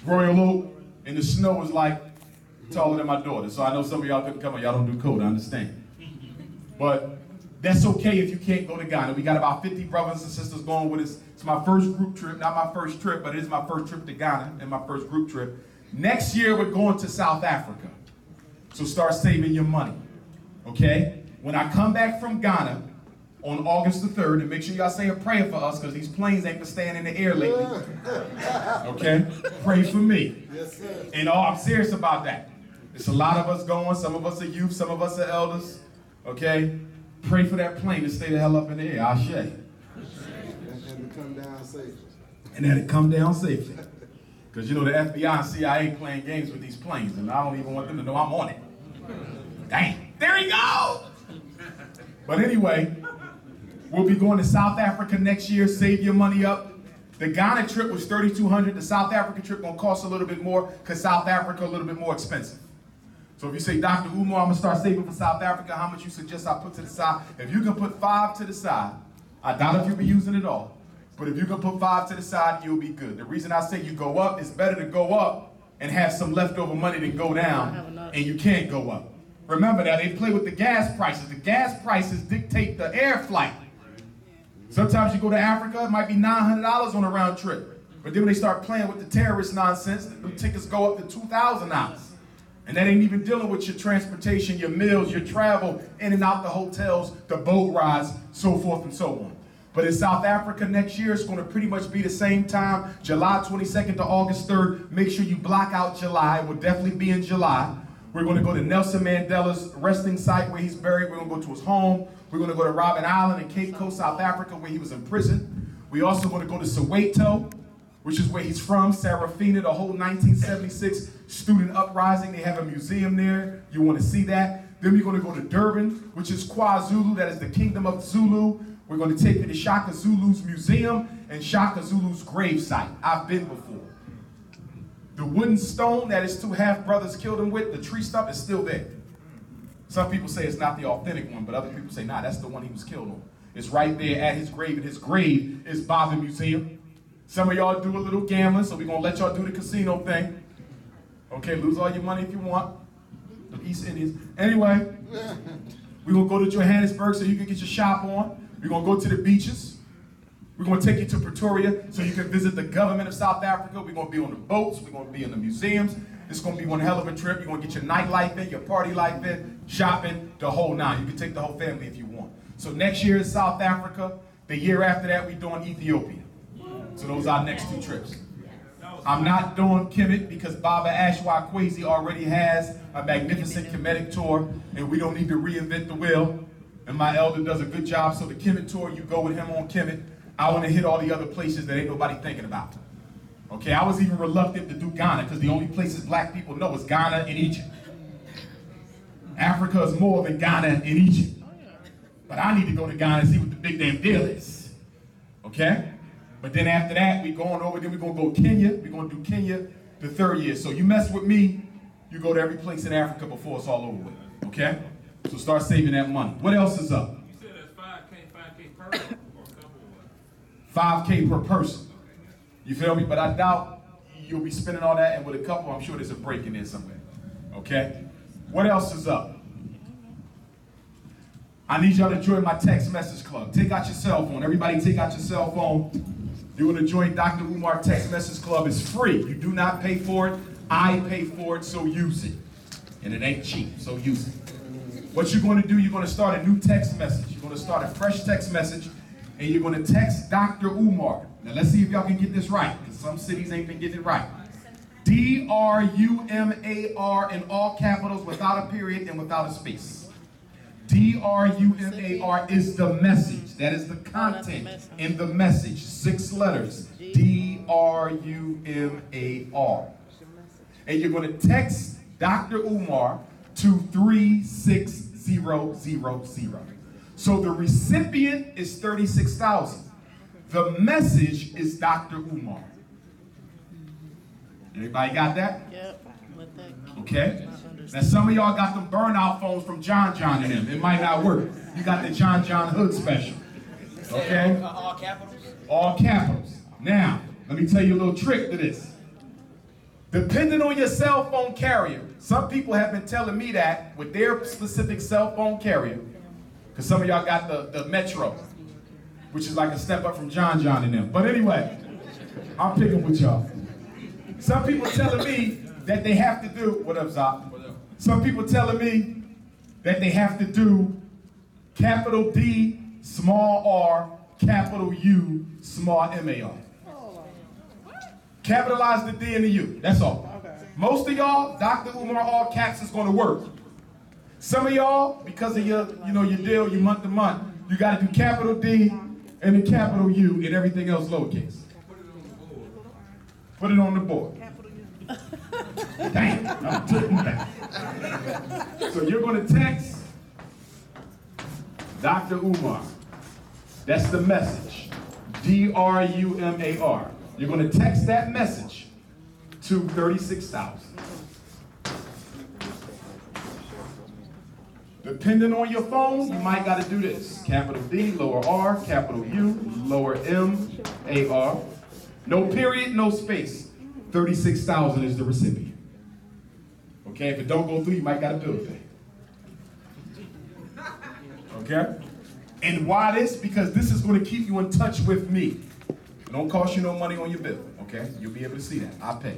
Royal Oak, and the snow was like taller than my daughter. So I know some of y'all couldn't come on. Y'all don't do code, I understand. But that's okay if you can't go to Ghana. We got about 50 brothers and sisters going with us. It's my first group trip, not my first trip, but it is my first trip to Ghana and my first group trip. Next year, we're going to South Africa. So start saving your money, okay? When I come back from Ghana on August the 3rd, and make sure y'all say a prayer for us because these planes ain't been staying in the air lately, okay? Pray for me. Yes, sir. And I'm serious about that. It's a lot of us going. Some of us are youth. Some of us are elders, okay? Pray for that plane to stay the hell up in the air. Ashe. And to come down safely. And that it come down safely. Because the FBI and CIA playing games with these planes, and I don't even want them to know I'm on it. Dang, there he goes! But anyway, we'll be going to South Africa next year. Save your money up. The Ghana trip was $3,200. The South Africa trip gonna cost a little bit more because South Africa a little bit more expensive. So if you say, Dr. Umar, I'm gonna start saving for South Africa, how much you suggest I put to the side? If you can put 5 to the side, I doubt if you'll be using it all, but if you can put 5 to the side, you'll be good. The reason I say you go up, it's better to go up and have some leftover money than go down and you can't go up. Remember that, they play with the gas prices. The gas prices dictate the air flight. Sometimes you go to Africa, it might be $900 on a round trip. But then when they start playing with the terrorist nonsense, the tickets go up to $2,000. And that ain't even dealing with your transportation, your meals, your travel, in and out the hotels, the boat rides, so forth and so on. But in South Africa next year, it's gonna pretty much be the same time, July 22nd to August 3rd. Make sure you block out July, it will definitely be in July. We're gonna go to Nelson Mandela's resting site where he's buried. We're gonna go to his home. We're gonna go to Robben Island in Cape Coast, South Africa, where he was in prison. We also gonna go to Soweto, which is where he's from, Sarafina, the whole 1976 student uprising. They have a museum there. You wanna see that. Then we're gonna go to Durban, which is KwaZulu, that is the kingdom of Zulu. We're gonna take you to Shaka Zulu's museum and Shaka Zulu's gravesite. I've been before. The wooden stone that his 2 half-brothers killed him with, the tree stump, is still there. Some people say it's not the authentic one, but other people say, nah, that's the one he was killed on. It's right there at his grave, and his grave is by the museum. Some of y'all do a little gambling, so we're gonna let y'all do the casino thing. Okay, lose all your money if you want. The East Indians. Anyway, we're gonna go to Johannesburg so you can get your shop on. We're gonna go to the beaches. We're gonna take you to Pretoria so you can visit the government of South Africa. We're gonna be on the boats. We're gonna be in the museums. It's gonna be one hell of a trip. You're gonna get your nightlife in, your party life in, shopping, the whole nine. You can take the whole family if you want. So next year is South Africa. The year after that, we're doing Ethiopia. So those are our next 2 trips. I'm not doing Kemet because Baba Ashwa Kwesi already has a magnificent Kemetic tour, and we don't need to reinvent the wheel. And my elder does a good job, so the Kemet tour, you go with him on Kemet. I want to hit all the other places that ain't nobody thinking about. Okay, I was even reluctant to do Ghana because the only places black people know is Ghana and Egypt. Africa is more than Ghana and Egypt. But I need to go to Ghana and see what the big damn deal is. Okay? But then after that, we going over, then we're going to go Kenya. We're going to do Kenya the 3rd year. So you mess with me, you go to every place in Africa before it's all over with. Okay? So start saving that money. What else is up? You said that's 5K per or a couple of 5K per person. You feel me? But I doubt you'll be spending all that, and with a couple, I'm sure there's a break in there somewhere. Okay? What else is up? I need y'all to join my text message club. Take out your cell phone. Everybody take out your cell phone. You want to join Dr. Umar text message club. It's free. You do not pay for it. I pay for it, so use it. And it ain't cheap, so use it. What you're going to do, you're going to start a new text message. You're going to start a fresh text message, and you're going to text Dr. Umar. Now let's see if y'all can get this right, because some cities ain't been getting it right. D-R-U-M-A-R in all capitals without a period and without a space. D-R-U-M-A-R is the message. That is the content in the message. 6 letters. D-R-U-M-A-R. And you're going to text Dr. Umar to 36000. So the recipient is 36,000. The message is Dr. Umar. Everybody got that? Yep. With that. Okay. Now some of y'all got them burnout phones from John and them. It might not work. You got the John Hood special. Okay? All capitals? All capitals. Now, let me tell you a little trick to this. Depending on your cell phone carrier, some people have been telling me that with their specific cell phone carrier, because some of y'all got the Metro, which is like a step up from John and them. But anyway, I'm picking with y'all. Some people telling me that they have to do, what up, Zop? Some people telling me that they have to do capital D, small r, capital U, small M-A-R. Capitalize the D and the U, that's all. Most of y'all, Dr. Umar all caps is gonna work. Some of y'all, because of your deal, your month to month, you gotta do capital D and the capital U and everything else lowercase. Put it on the board. Damn, I'm taking that. So you're gonna text Dr. Umar. That's the message. D-R-U-M-A-R. You're gonna text that message to 36,000. Depending on your phone, you might gotta do this. Capital D, lower R, capital U, lower M, A-R. No period, no space. 36,000 is the recipient. Okay, if it don't go through, you might gotta bill it. Okay? And why this? Because this is gonna keep you in touch with me. It don't cost you no money on your bill, okay? You'll be able to see that, I pay.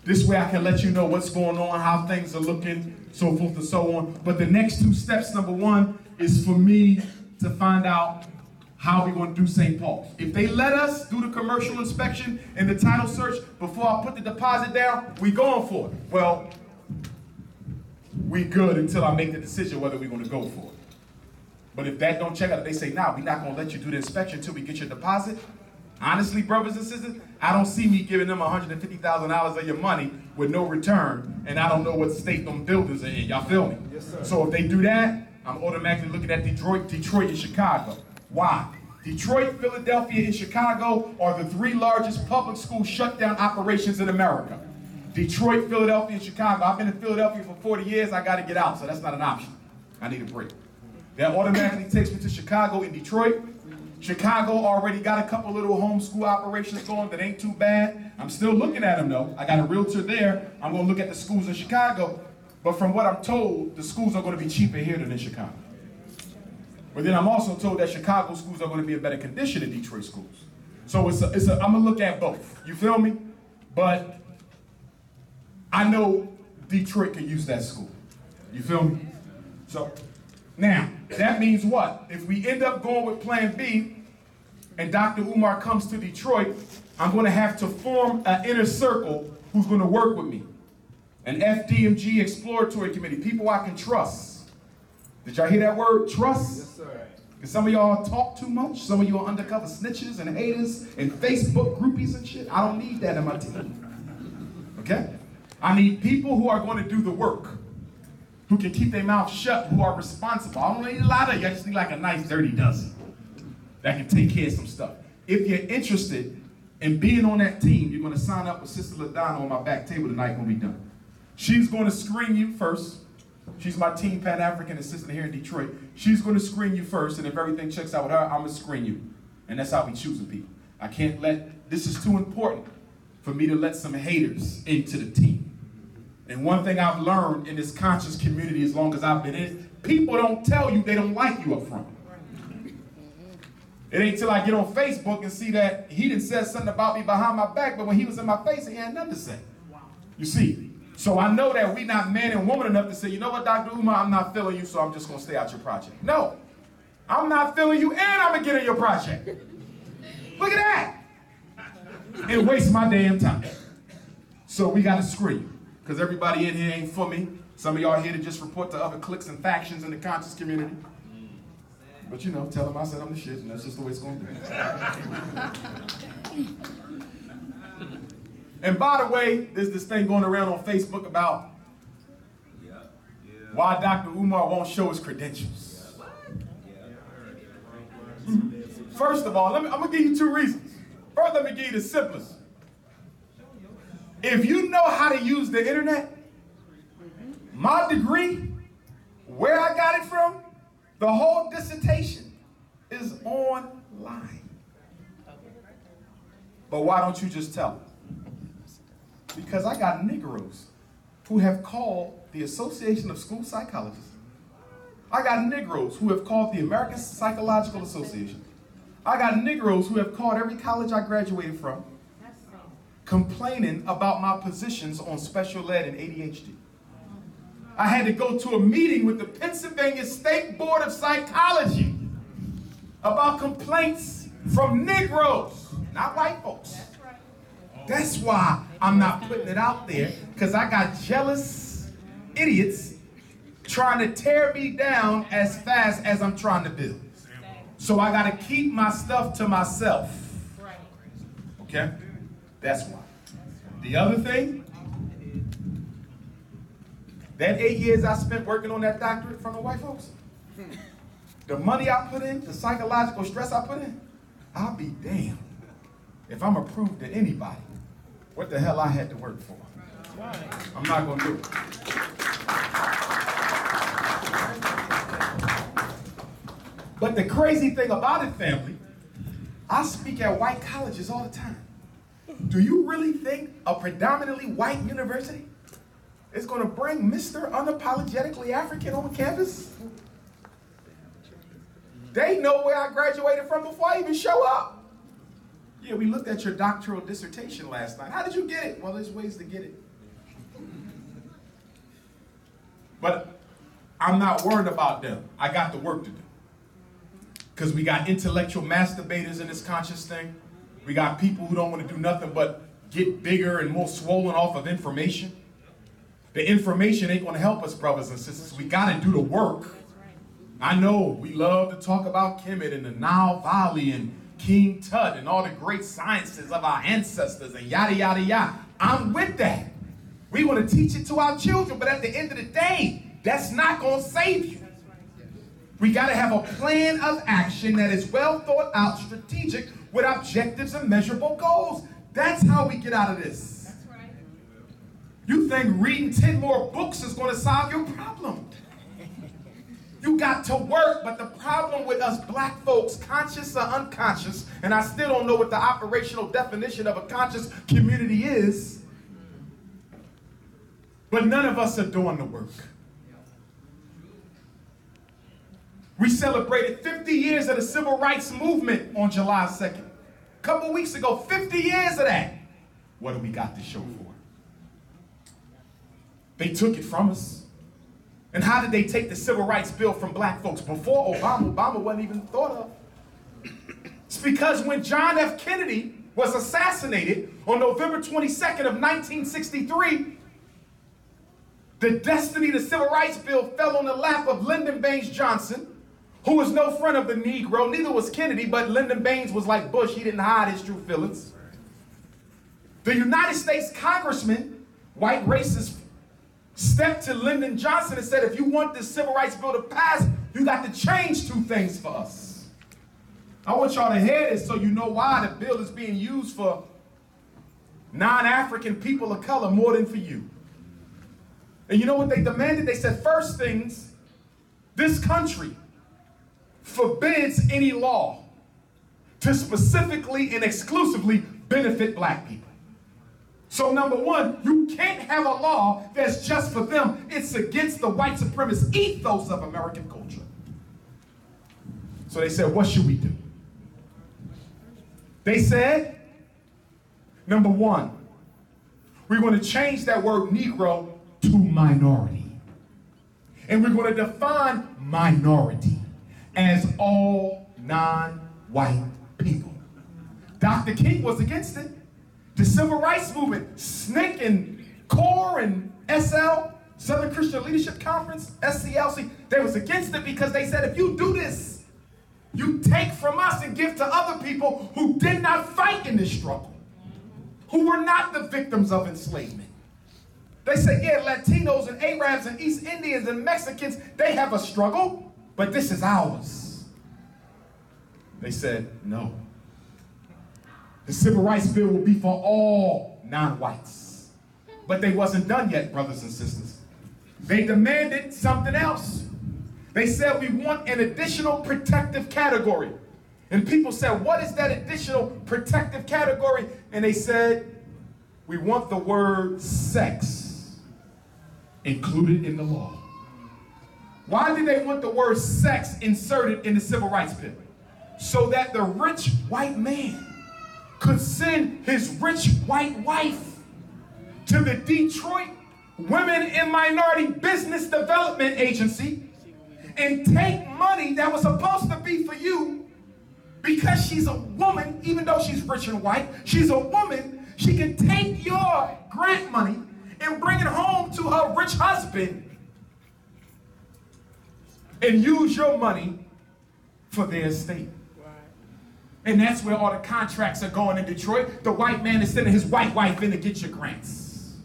This way I can let you know what's going on, how things are looking, so forth and so on. But the next 2 steps, number 1, is for me to find out how we're going to do St. Paul's. If they let us do the commercial inspection and the title search before I put the deposit down, we going for it. Well, we good until I make the decision whether we're going to go for it. But if that don't check out, if they say, nah, we're not going to let you do the inspection until we get your deposit, honestly, brothers and sisters, I don't see me giving them $150,000 of your money with no return, and I don't know what state them buildings are in. Y'all feel me? Yes, sir. So if they do that, I'm automatically looking at Detroit, and Chicago. Why? Detroit, Philadelphia, and Chicago are the 3 largest public school shutdown operations in America. Detroit, Philadelphia, and Chicago. I've been in Philadelphia for 40 years. I got to get out, so that's not an option. I need a break. That automatically takes me to Chicago and Detroit. Chicago already got a couple little homeschool operations going that ain't too bad. I'm still looking at them though. I got a realtor there. I'm going to look at the schools in Chicago. But from what I'm told, the schools are going to be cheaper here than in Chicago. But then I'm also told that Chicago schools are going to be in better condition than Detroit schools. So I'm going to look at both. You feel me? But I know Detroit can use that school. You feel me? So now, that means what? If we end up going with plan B and Dr. Umar comes to Detroit, I'm going to have to form an inner circle who's going to work with me. An FDMG exploratory committee, people I can trust. Did y'all hear that word, trust? Yes, sir. Because some of y'all talk too much. Some of you are undercover snitches and haters and Facebook groupies and shit. I don't need that in my team. Okay? I need people who are going to do the work, who can keep their mouth shut, who are responsible. I don't need a lot of you. I just need like a nice dirty dozen that can take care of some stuff. If you're interested in being on that team, you're going to sign up with Sister LaDonna on my back table tonight when we're done. She's going to screen you first. She's my Team Pan-African assistant here in Detroit. She's going to screen you first, and if everything checks out with her, I'm going to screen you. And that's how we choosing people. I can't let, this is too important for me to let some haters into the team. And one thing I've learned in this conscious community as long as I've been in, people don't tell you they don't like you up front. It ain't till I get on Facebook and see that he done said something about me behind my back, but when he was in my face, he had nothing to say. You see? So I know that we not man and woman enough to say, you know what, Dr. Umar, I'm not feeling you, so I'm just going to stay out your project. No. I'm not feeling you, and I'm going to get in your project. Look at that. It wastes my damn time. So we gotta scream, because everybody in here ain't for me. Some of y'all here to just report to other cliques and factions in the conscious community. But you know, tell them I said I'm the shit, and that's just the way it's gonna be. And by the way, there's this thing going around on Facebook about why Dr. Umar won't show his credentials. First of all, I'm gonna give you 2 reasons. First, let me give you the simplest. If you know how to use the internet, my degree, where I got it from, the whole dissertation is online. But why don't you just tell them? Because I got Negroes who have called the Association of School Psychologists. I got Negroes who have called the American Psychological Association. I got Negroes who have called every college I graduated from, complaining about my positions on special ed and ADHD. I had to go to a meeting with the Pennsylvania State Board of Psychology about complaints from Negroes, not white folks. That's why I'm not putting it out there, because I got jealous idiots trying to tear me down as fast as I'm trying to build. So I got to keep my stuff to myself. Okay? That's why. The other thing, that 8 years I spent working on that doctorate from the white folks, the money I put in, the psychological stress I put in, I'll be damned if I'm approved to anybody what the hell I had to work for. I'm not going to do it. But the crazy thing about it, family, I speak at white colleges all the time. Do you really think a predominantly white university is going to bring Mr. Unapologetically African on campus? They know where I graduated from before I even show up. Yeah, we looked at your doctoral dissertation last night. How did you get it? Well, there's ways to get it. But I'm not worried about them. I got the work to do. Because we got intellectual masturbators in this conscious thing. We got people who don't want to do nothing but get bigger and more swollen off of information. The information ain't going to help us, brothers and sisters. We got to do the work. I know we love to talk about Kemet and the Nile Valley and King Tut and all the great sciences of our ancestors and yada, yada, yada. I'm with that. We want to teach it to our children, but at the end of the day, that's not going to save you. We got to have a plan of action that is well thought out, strategic, with objectives and measurable goals. That's how we get out of this. That's right. You think reading 10 more books is going to solve your problem. You got to work, but the problem with us black folks, conscious or unconscious, and I still don't know what the operational definition of a conscious community is, but none of us are doing the work. We celebrated 50 years of the civil rights movement on July 2nd. A couple weeks ago, 50 years of that. What do we got to show for it? They took it from us. And how did they take the civil rights bill from black folks? Before Obama wasn't even thought of. It's because when John F. Kennedy was assassinated on November 22nd of 1963, the destiny of the civil rights bill fell on the lap of Lyndon Baines Johnson, who was no friend of the Negro. Neither was Kennedy, but Lyndon Baines was like Bush. He didn't hide his true feelings. The United States congressman, white racist, stepped to Lyndon Johnson and said, if you want this civil rights bill to pass, you got to change 2 things for us. I want y'all to hear this so you know why the bill is being used for non-African people of color more than for you. And you know what they demanded? They said, first things, this country forbids any law to specifically and exclusively benefit black people. So number 1, you can't have a law that's just for them. It's against the white supremacist ethos of American culture. So they said, what should we do? They said, number 1, we're going to change that word Negro to minority. And we're going to define minority as all non-white people. Dr. King was against it. The civil rights movement, SNCC and CORE and SL, Southern Christian Leadership Conference, SCLC, they was against it because they said if you do this, you take from us and give to other people who did not fight in this struggle, who were not the victims of enslavement. They said, yeah, Latinos and Arabs and East Indians and Mexicans, they have a struggle, but this is ours. They said, no. The civil rights bill will be for all non-whites. But they wasn't done yet, brothers and sisters. They demanded something else. They said, we want an additional protective category. And people said, what is that additional protective category? And they said, we want the word sex included in the law. Why did they want the word sex inserted in the civil rights bill? So that the rich white man could send his rich white wife to the Detroit Women and Minority Business Development Agency and take money that was supposed to be for you because she's a woman, even though she's rich and white, she's a woman, she can take your grant money and bring it home to her rich husband and use your money for their estate. And that's where all the contracts are going in Detroit. The white man is sending his white wife in to get your grants.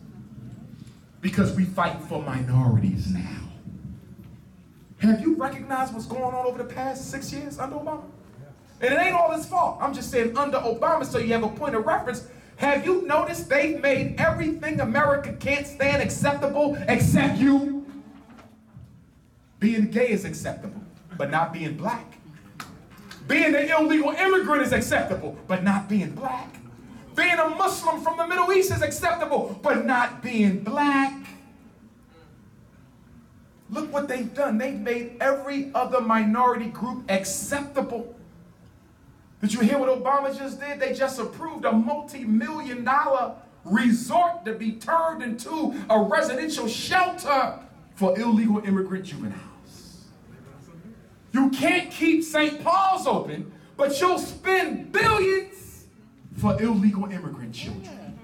Because we fight for minorities now. Have you recognized what's going on over the past 6 years under Obama? And it ain't all his fault. I'm just saying under Obama so you have a point of reference. Have you noticed they've made everything America can't stand acceptable except you? Being gay is acceptable, but not being black. Being an illegal immigrant is acceptable, but not being black. Being a Muslim from the Middle East is acceptable, but not being black. Look what they've done. They've made every other minority group acceptable. Did you hear what Obama just did? They just approved a multi-million-dollar resort to be turned into a residential shelter for illegal immigrant juveniles. You can't keep St. Paul's open, but you'll spend billions for illegal immigrant children.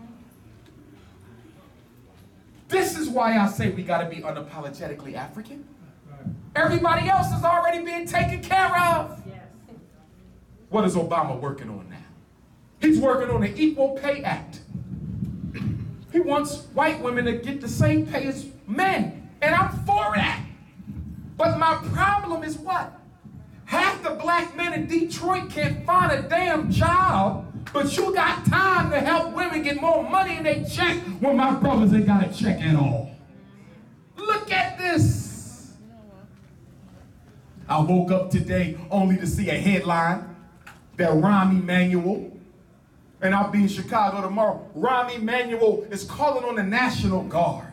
This is why I say we gotta be unapologetically African. Everybody else is already being taken care of. What is Obama working on now? He's working on the Equal Pay Act. He wants white women to get the same pay as men, and I'm for that. But my problem is what? Half the black men in Detroit can't find a damn job, but you got time to help women get more money in their check when my brothers ain't got a check at all. Look at this. I woke up today only to see a headline that Rahm Emanuel, and I'll be in Chicago tomorrow, Rahm Emanuel is calling on the National Guard.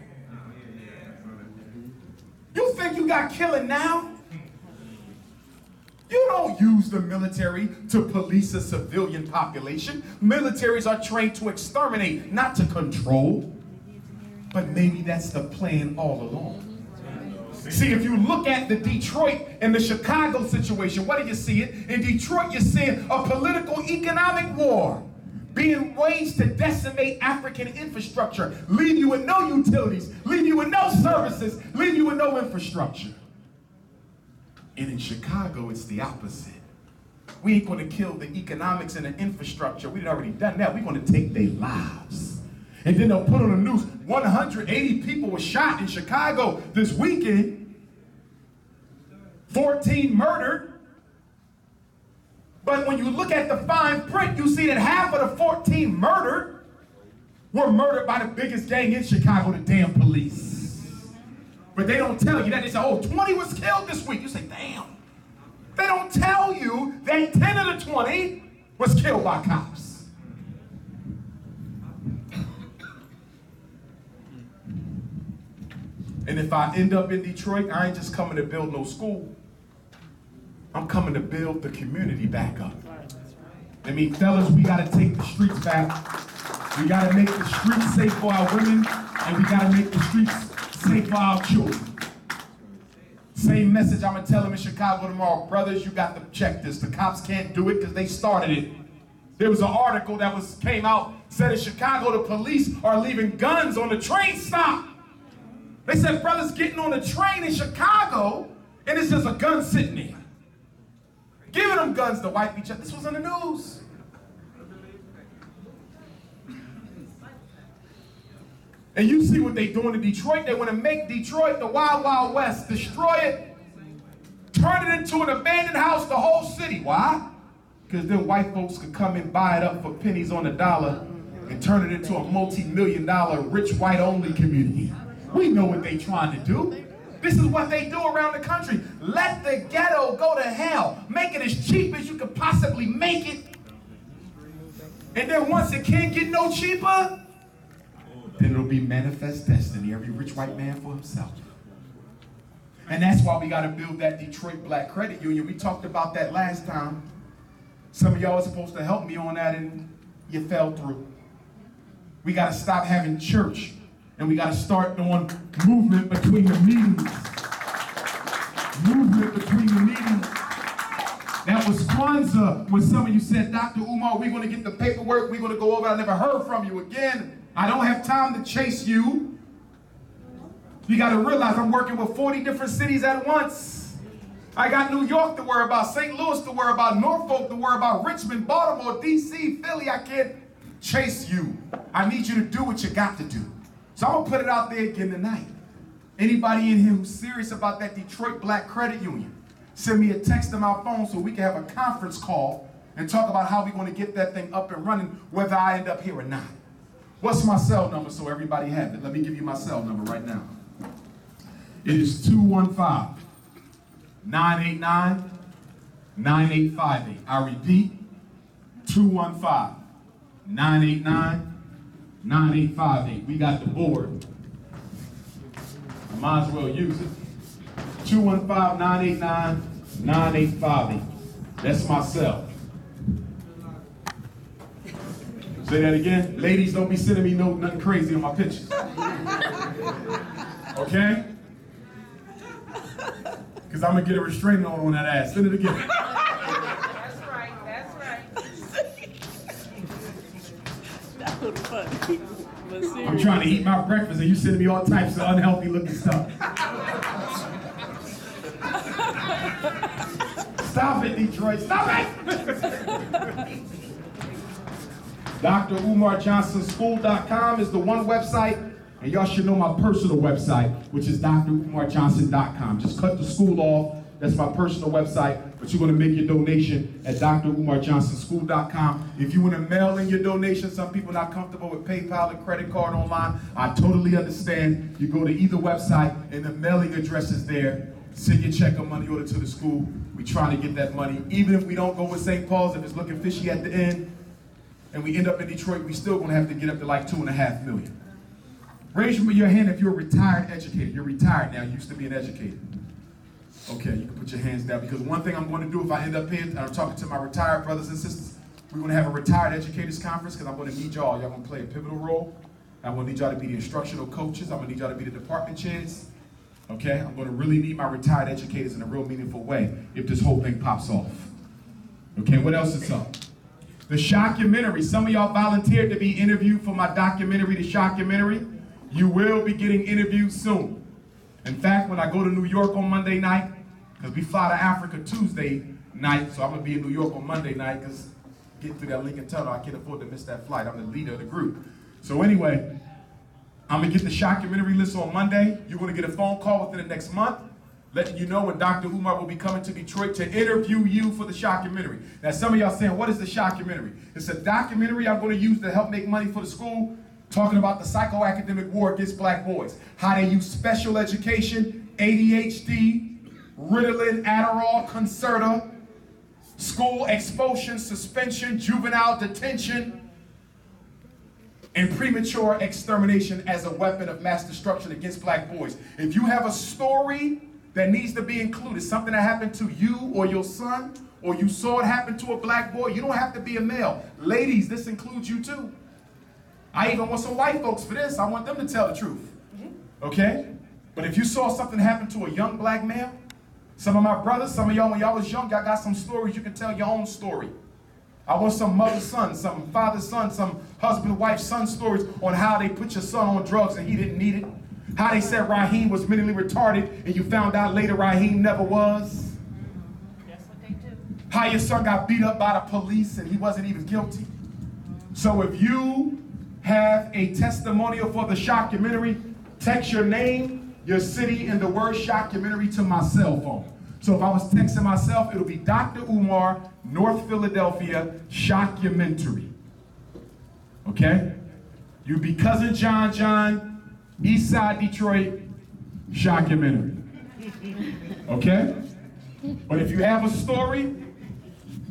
You think you got killing now? You don't use the military to police a civilian population. Militaries are trained to exterminate, not to control. But maybe that's the plan all along. See, if you look at the Detroit and the Chicago situation, what do you see it? In Detroit, you're seeing a political economic war being waged to decimate African infrastructure, leave you with no utilities, leave you with no services, leave you with no infrastructure. And in Chicago, it's the opposite. We ain't gonna kill the economics and the infrastructure. We've already done that. We're gonna take their lives. And then they'll put on the news, 180 people were shot in Chicago this weekend, 14 murdered. But when you look at the fine print, you see that half of the 14 murdered were murdered by the biggest gang in Chicago, the damn police. But they don't tell you that. They say, oh, 20 was killed this week. You say, damn. They don't tell you that 10 of the 20 was killed by cops. And if I end up in Detroit, I ain't just coming to build no school. I'm coming to build the community back up. I mean, fellas, we gotta take the streets back. We gotta make the streets safe for our women, and we gotta make the streets safe for our children. Same message I'm gonna tell them in Chicago tomorrow. Brothers, you got to check this. The cops can't do it because they started it. There was an article that came out, said in Chicago, the police are leaving guns on the train stop. They said brothers getting on the train in Chicago, and it's just a gun sitting there. Giving them guns to wipe each other. This was on the news. And you see what they doing in Detroit. They want to make Detroit the Wild Wild West, destroy it, turn it into an abandoned house, the whole city. Why? Because then white folks could come and buy it up for pennies on the dollar and turn it into a multi-million-dollar rich white-only community. We know what they trying to do. This is what they do around the country. Let the ghetto go to hell. Make it as cheap as you could possibly make it. And then once it can't get no cheaper, then it'll be manifest destiny. Every rich white man for himself. And that's why we got to build that Detroit Black Credit Union. We talked about that last time. Some of y'all were supposed to help me on that and you fell through. We got to stop having church. And we got to start doing movement between the meetings. Movement between the meetings. That was Kwanzaa when some of you said, Dr. Umar, we're going to get the paperwork. We're going to go over. I never heard from you again. I don't have time to chase you. You got to realize I'm working with 40 different cities at once. I got New York to worry about, St. Louis to worry about, Norfolk to worry about, Richmond, Baltimore, D.C., Philly. I can't chase you. I need you to do what you got to do. So I'm going to put it out there again tonight. Anybody in here who's serious about that Detroit Black Credit Union, send me a text to my phone so we can have a conference call and talk about how we're going to get that thing up and running, whether I end up here or not. What's my cell number so everybody has it? Let me give you my cell number right now. It is 215-989-9858. I repeat, 215-989-9858. We got the board. I might as well use it. 215-989-9858. That's my cell. Say that again. Ladies, don't be sending me nothing crazy on my pictures. Okay? Because I'm going to get a restraining order on that ass. Send it again. That's right, that's right. That was funny. But I'm trying to eat my breakfast and you sending me all types of unhealthy looking stuff. Stop it, Detroit. Stop it! DrUmarJohnsonSchool.com is the one website, and y'all should know my personal website, which is DrUmarJohnson.com. Just cut the school off. That's my personal website, but you're going to make your donation at DrUmarJohnsonSchool.com. If you want to mail in your donation, some people are not comfortable with PayPal and credit card online. I totally understand. You go to either website, and the mailing address is there. Send your check or money order to the school. We're trying to get that money. Even if we don't go with St. Paul's, if it's looking fishy at the end, and we end up in Detroit, we still gonna have to get up to like $2.5 million. Raise your hand if you're a retired educator. You're retired now, you used to be an educator. Okay, you can put your hands down, because one thing I'm gonna do if I end up here, and I'm talking to my retired brothers and sisters, we're gonna have a retired educators conference, because I'm gonna need y'all. Y'all gonna play a pivotal role. I'm gonna need y'all to be the instructional coaches. I'm gonna need y'all to be the department chairs. Okay, I'm gonna really need my retired educators in a real meaningful way if this whole thing pops off. Okay, what else is up? The Shockumentary. Some of y'all volunteered to be interviewed for my documentary, The Shockumentary. You will be getting interviewed soon. In fact, when I go to New York on Monday night, because we fly to Africa Tuesday night, so I'm going to be in New York on Monday night, because getting through that Lincoln Tunnel, I can't afford to miss that flight. I'm the leader of the group. So anyway, I'm going to get the Shockumentary list on Monday. You're going to get a phone call within the next month, letting you know when Dr. Umar will be coming to Detroit to interview you for the Shockumentary. Now, some of y'all saying, what is the Shockumentary? It's a documentary I'm going to use to help make money for the school, talking about the psychoacademic war against black boys, how they use special education, ADHD, Ritalin, Adderall, Concerta, school expulsion, suspension, juvenile detention, and premature extermination as a weapon of mass destruction against black boys. If you have a story that needs to be included, something that happened to you or your son, or you saw it happen to a black boy, you don't have to be a male. Ladies, this includes you too. I even want some white folks for this. I want them to tell the truth. Okay? But if you saw something happen to a young black male, some of my brothers, some of y'all when y'all was young, y'all got some stories, you can tell your own story. I want some mother-son, some father-son, some husband-wife-son stories on how they put your son on drugs and he didn't need it. How they said Raheem was mentally retarded and you found out later Raheem never was. That's what they do. How your son got beat up by the police and he wasn't even guilty. So if you have a testimonial for the shockumentary, text your name, your city, and the word shockumentary to my cell phone. So if I was texting myself, it'll be Dr. Umar, North Philadelphia, shockumentary. Okay? You be Cousin John, East Side Detroit, shockumentary. Okay? But if you have a story,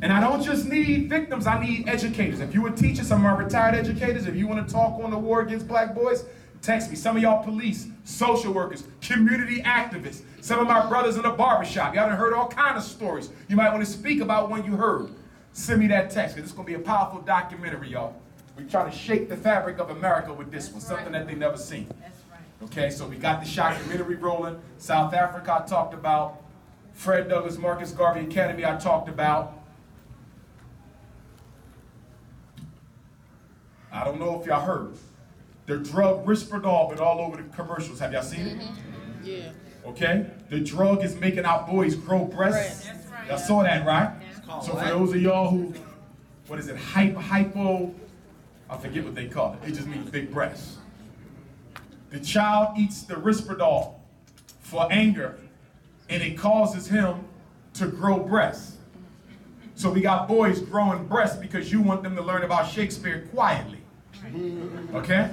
and I don't just need victims, I need educators. If you were teachers, some of my retired educators, if you want to talk on the war against black boys, text me. Some of y'all police, social workers, community activists, some of my brothers in the barbershop. Y'all done heard all kind of stories. You might want to speak about one you heard. Send me that text, because it's going to be a powerful documentary, y'all. We're trying to shake the fabric of America with this one, something that they never seen. That's right. Okay, so we got the shockumentary rolling. South Africa I talked about. Fred Douglass Marcus Garvey Academy I talked about. I don't know if y'all heard. The drug Risperdal been all over the commercials. Have y'all seen it? Yeah. Okay? The drug is making our boys grow breasts. That's right. Y'all saw that, right? Yeah. So for those of y'all who, what is it, hypo, I forget what they call it. It just means big breasts. The child eats the Risperdal for anger, and it causes him to grow breasts. So we got boys growing breasts because you want them to learn about Shakespeare quietly. Okay?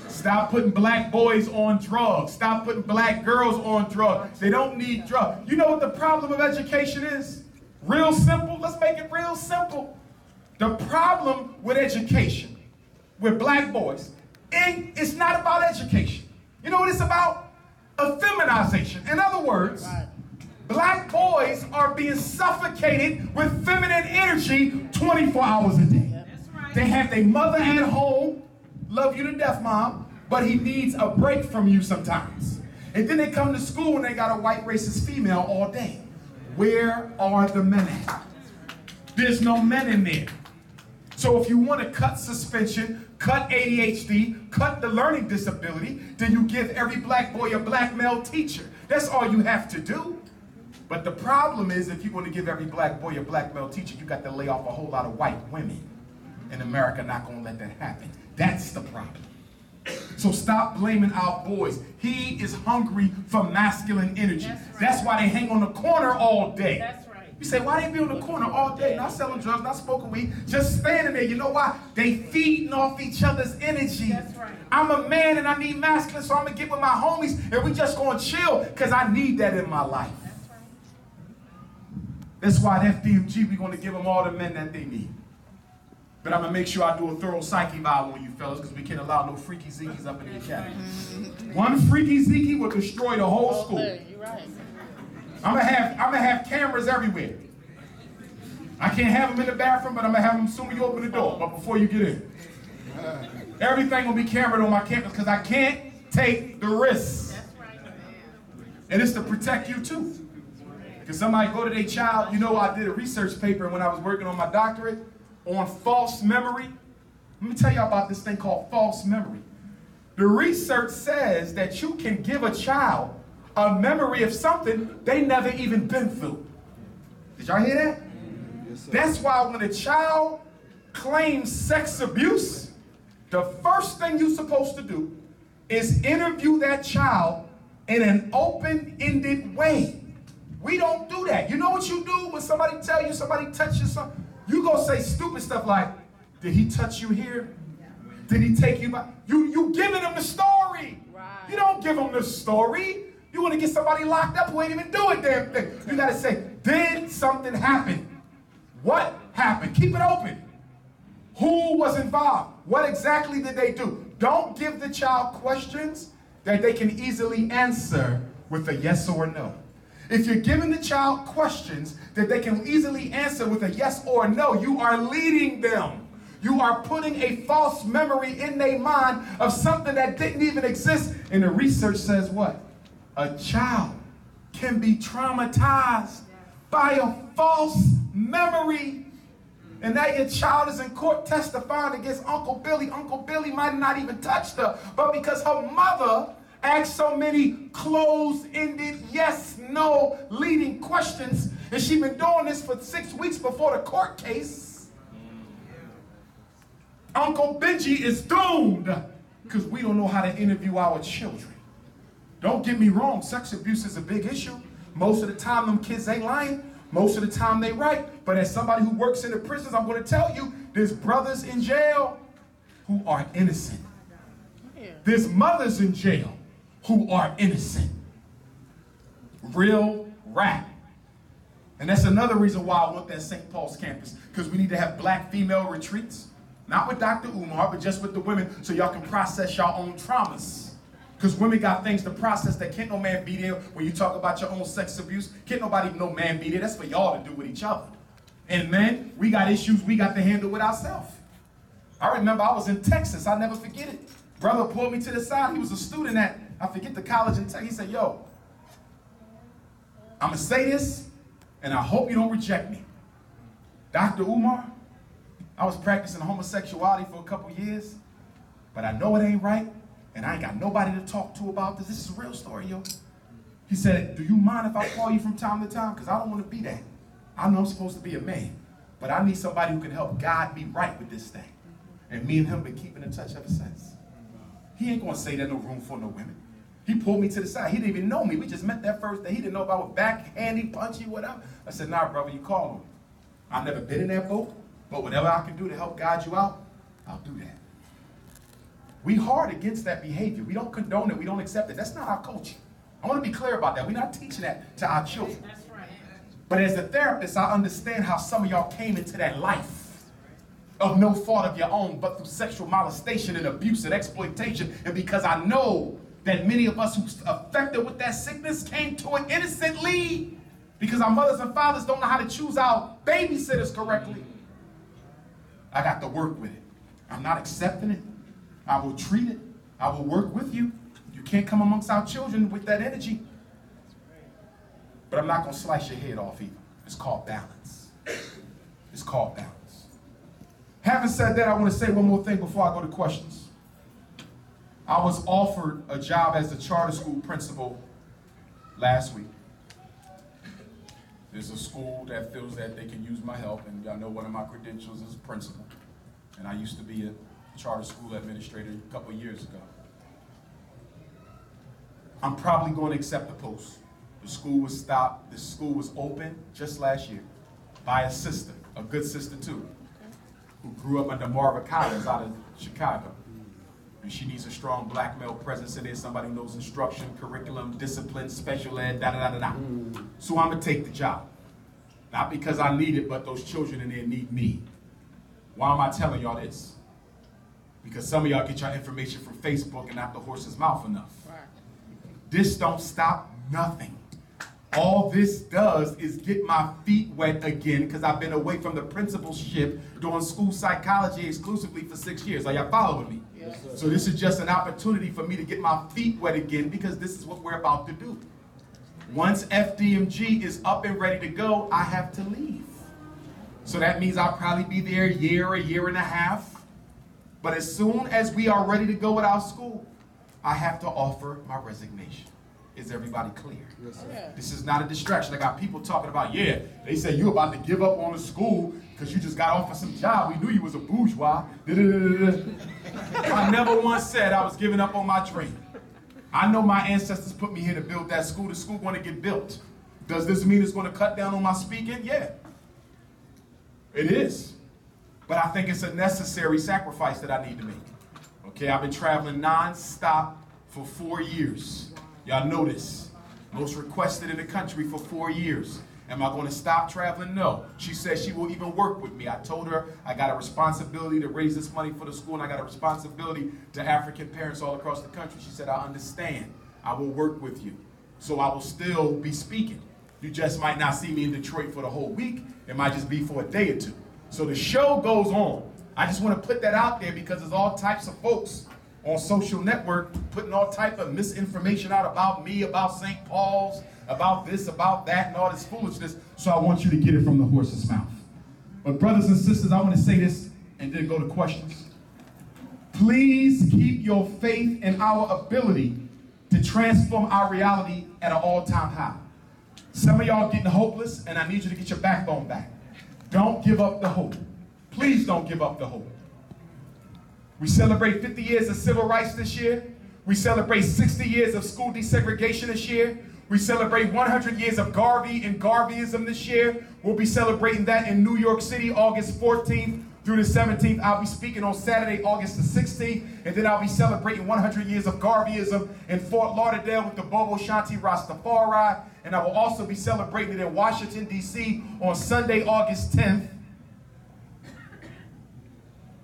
Stop putting black boys on drugs. Stop putting black girls on drugs. They don't need drugs. You know what the problem of education is? Real simple. Let's make it real simple. The problem with education, with black boys, and it's not about education. You know what it's about? Effeminization. In other words, black boys are being suffocated with feminine energy 24 hours a day. They have their mother at home, love you to death, mom, but he needs a break from you sometimes. And then they come to school and they got a white racist female all day. Where are the men at? There's no men in there. So if you want to cut suspension, cut ADHD, cut the learning disability, then you give every black boy a black male teacher. That's all you have to do. But the problem is, if you want to give every black boy a black male teacher, you got to lay off a whole lot of white women. And America not going to let that happen. That's the problem. So stop blaming our boys. He is hungry for masculine energy. That's why they hang on the corner all day. That's right. You say, why they be on the corner all day? Not selling drugs, not smoking weed, just standing there. You know why? They feeding off each other's energy. That's right. I'm a man and I need masculine, so I'm going to get with my homies and we just going to chill because I need that in my life. That's right. That's why at FDMG, we're going to give them all the men that they need. But I'm going to make sure I do a thorough psyche eval on you fellas because we can't allow no freaky zeekies up in the academy. One freaky zeekie will destroy the whole school. You're right. I'm gonna have cameras everywhere. I can't have them in the bathroom, but I'm gonna have them as soon as you open the door, but before you get in. Everything will be cameraed on my campus because I can't take the risks. That's right. And it's to protect you too. Because somebody go to their child, you know, I did a research paper when I was working on my doctorate on false memory. Let me tell you about this thing called false memory. The research says that you can give a child a memory of something they never even been through. Did y'all hear that? Yes, sir. That's why when a child claims sex abuse, the first thing you're supposed to do is interview that child in an open-ended way. We don't do that. You know what you do when somebody tell you, somebody touch you something? You go say stupid stuff like, did he touch you here? Did he take you by? You giving them the story. Right. You don't give them the story. You want to get somebody locked up who ain't even doing damn thing. You got to say, did something happen? What happened? Keep it open. Who was involved? What exactly did they do? Don't give the child questions that they can easily answer with a yes or a no. If you're giving the child questions that they can easily answer with a yes or a no, you are leading them. You are putting a false memory in their mind of something that didn't even exist. And the research says what? A child can be traumatized by a false memory. And now your child is in court testifying against Uncle Billy. Uncle Billy might not even touched her, but because her mother asked so many closed-ended yes, no leading questions, and she's been doing this for 6 weeks before the court case, Uncle Benji is doomed because we don't know how to interview our children. Don't get me wrong, sex abuse is a big issue. Most of the time, them kids ain't lying. Most of the time, they right. But as somebody who works in the prisons, I'm going to tell you, there's brothers in jail who are innocent. There's mothers in jail who are innocent. Real rap. And that's another reason why I want that St. Paul's campus, because we need to have black female retreats. Not with Dr. Umar, but just with the women, so y'all can process your own traumas. Because women got things to process that can't no man be there when you talk about your own sex abuse. Can't nobody, no man be there. That's for y'all to do with each other. And men, we got issues we got to handle with ourselves. I remember I was in Texas. I'll never forget it. Brother pulled me to the side. He was a student at, I forget the college in Texas. He said, yo, I'm going to say this, and I hope you don't reject me. Dr. Umar, I was practicing homosexuality for a couple years, but I know it ain't right. And I ain't got nobody to talk to about this. This is a real story, yo. He said, do you mind if I call you from time to time? Because I don't want to be that. I know I'm supposed to be a man, but I need somebody who can help guide me right with this thing. And me and him been keeping in touch ever since. He ain't going to say there's no room for no women. He pulled me to the side. He didn't even know me. We just met that first day. He didn't know if I was backhandy, punchy, whatever. I said, nah, brother, you call him. I've never been in that boat, but whatever I can do to help guide you out, I'll do that. We hard against that behavior. We don't condone it. We don't accept it. That's not our culture. I want to be clear about that. We're not teaching that to our children. That's right. But as a therapist, I understand how some of y'all came into that life of no fault of your own, but through sexual molestation and abuse and exploitation. And because I know that many of us who's affected with that sickness came to it innocently, because our mothers and fathers don't know how to choose our babysitters correctly, I got to work with it. I'm not accepting it. I will treat it. I will work with you. You can't come amongst our children with that energy. But I'm not going to slice your head off either. It's called balance. It's called balance. Having said that, I want to say one more thing before I go to questions. I was offered a job as a charter school principal last week. There's a school that feels that they can use my help, and y'all know one of my credentials is principal. And I used to be a charter school administrator a couple of years ago. I'm probably going to accept the post. The school was stopped. The school was open just last year by a sister, a good sister too, who grew up under Marva Collins out of Chicago. And she needs a strong black male presence in there, somebody who knows instruction, curriculum, discipline, special ed, da-da-da-da-da. So I'm going to take the job. Not because I need it, but those children in there need me. Why am I telling y'all this? Because some of y'all get your information from Facebook and not the horse's mouth enough. Right. This don't stop nothing. All this does is get my feet wet again, because I've been away from the principalship doing school psychology exclusively for 6 years. Are y'all following me? Yes, So this is just an opportunity for me to get my feet wet again, because this is what we're about to do. Once FDMG is up and ready to go, I have to leave. So that means I'll probably be there a year and a half. But as soon as we are ready to go with our school, I have to offer my resignation. Is everybody clear? Yes, sir. Yeah. This is not a distraction. I got people talking about, yeah, they say you about to give up on the school because you just got offered some job. We knew you was a bourgeois. I never once said I was giving up on my dream. I know my ancestors put me here to build that school. The school going to get built. Does this mean it's going to cut down on my speaking? Yeah, it is. But I think it's a necessary sacrifice that I need to make. Okay, I've been traveling non-stop for 4 years. Y'all know this. Most requested in the country for 4 years. Am I going to stop traveling? No. She said she will even work with me. I told her I got a responsibility to raise this money for the school, and I got a responsibility to African parents all across the country. She said, I understand. I will work with you. So I will still be speaking. You just might not see me in Detroit for the whole week. It might just be for a day or two. So the show goes on. I just want to put that out there because there's all types of folks on social network putting all type of misinformation out about me, about St. Paul's, about this, about that, and all this foolishness. So I want you to get it from the horse's mouth. But brothers and sisters, I want to say this and then go to questions. Please keep your faith in our ability to transform our reality at an all-time high. Some of y'all getting hopeless, and I need you to get your backbone back. Don't give up the hope. Please don't give up the hope. We celebrate 50 years of civil rights this year. We celebrate 60 years of school desegregation this year. We celebrate 100 years of Garvey and Garveyism this year. We'll be celebrating that in New York City, August 14th through the 17th. I'll be speaking on Saturday, August the 16th, and then I'll be celebrating 100 years of Garveyism in Fort Lauderdale with the Bobo Shanti Rastafari, and I will also be celebrating it in Washington, D.C. on Sunday, August 10th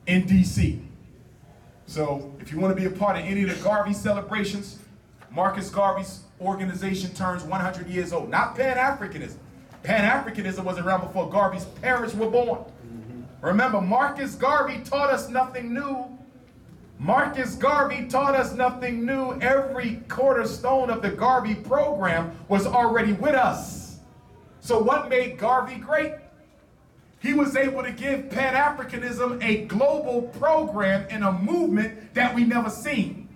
in D.C. So if you want to be a part of any of the Garvey celebrations, Marcus Garvey's organization turns 100 years old. Not Pan-Africanism. Pan-Africanism was around before Garvey's parents were born. Remember, Marcus Garvey taught us nothing new. Marcus Garvey taught us nothing new. Every cornerstone of the Garvey program was already with us. So what made Garvey great? He was able to give Pan-Africanism a global program and a movement that we never seen.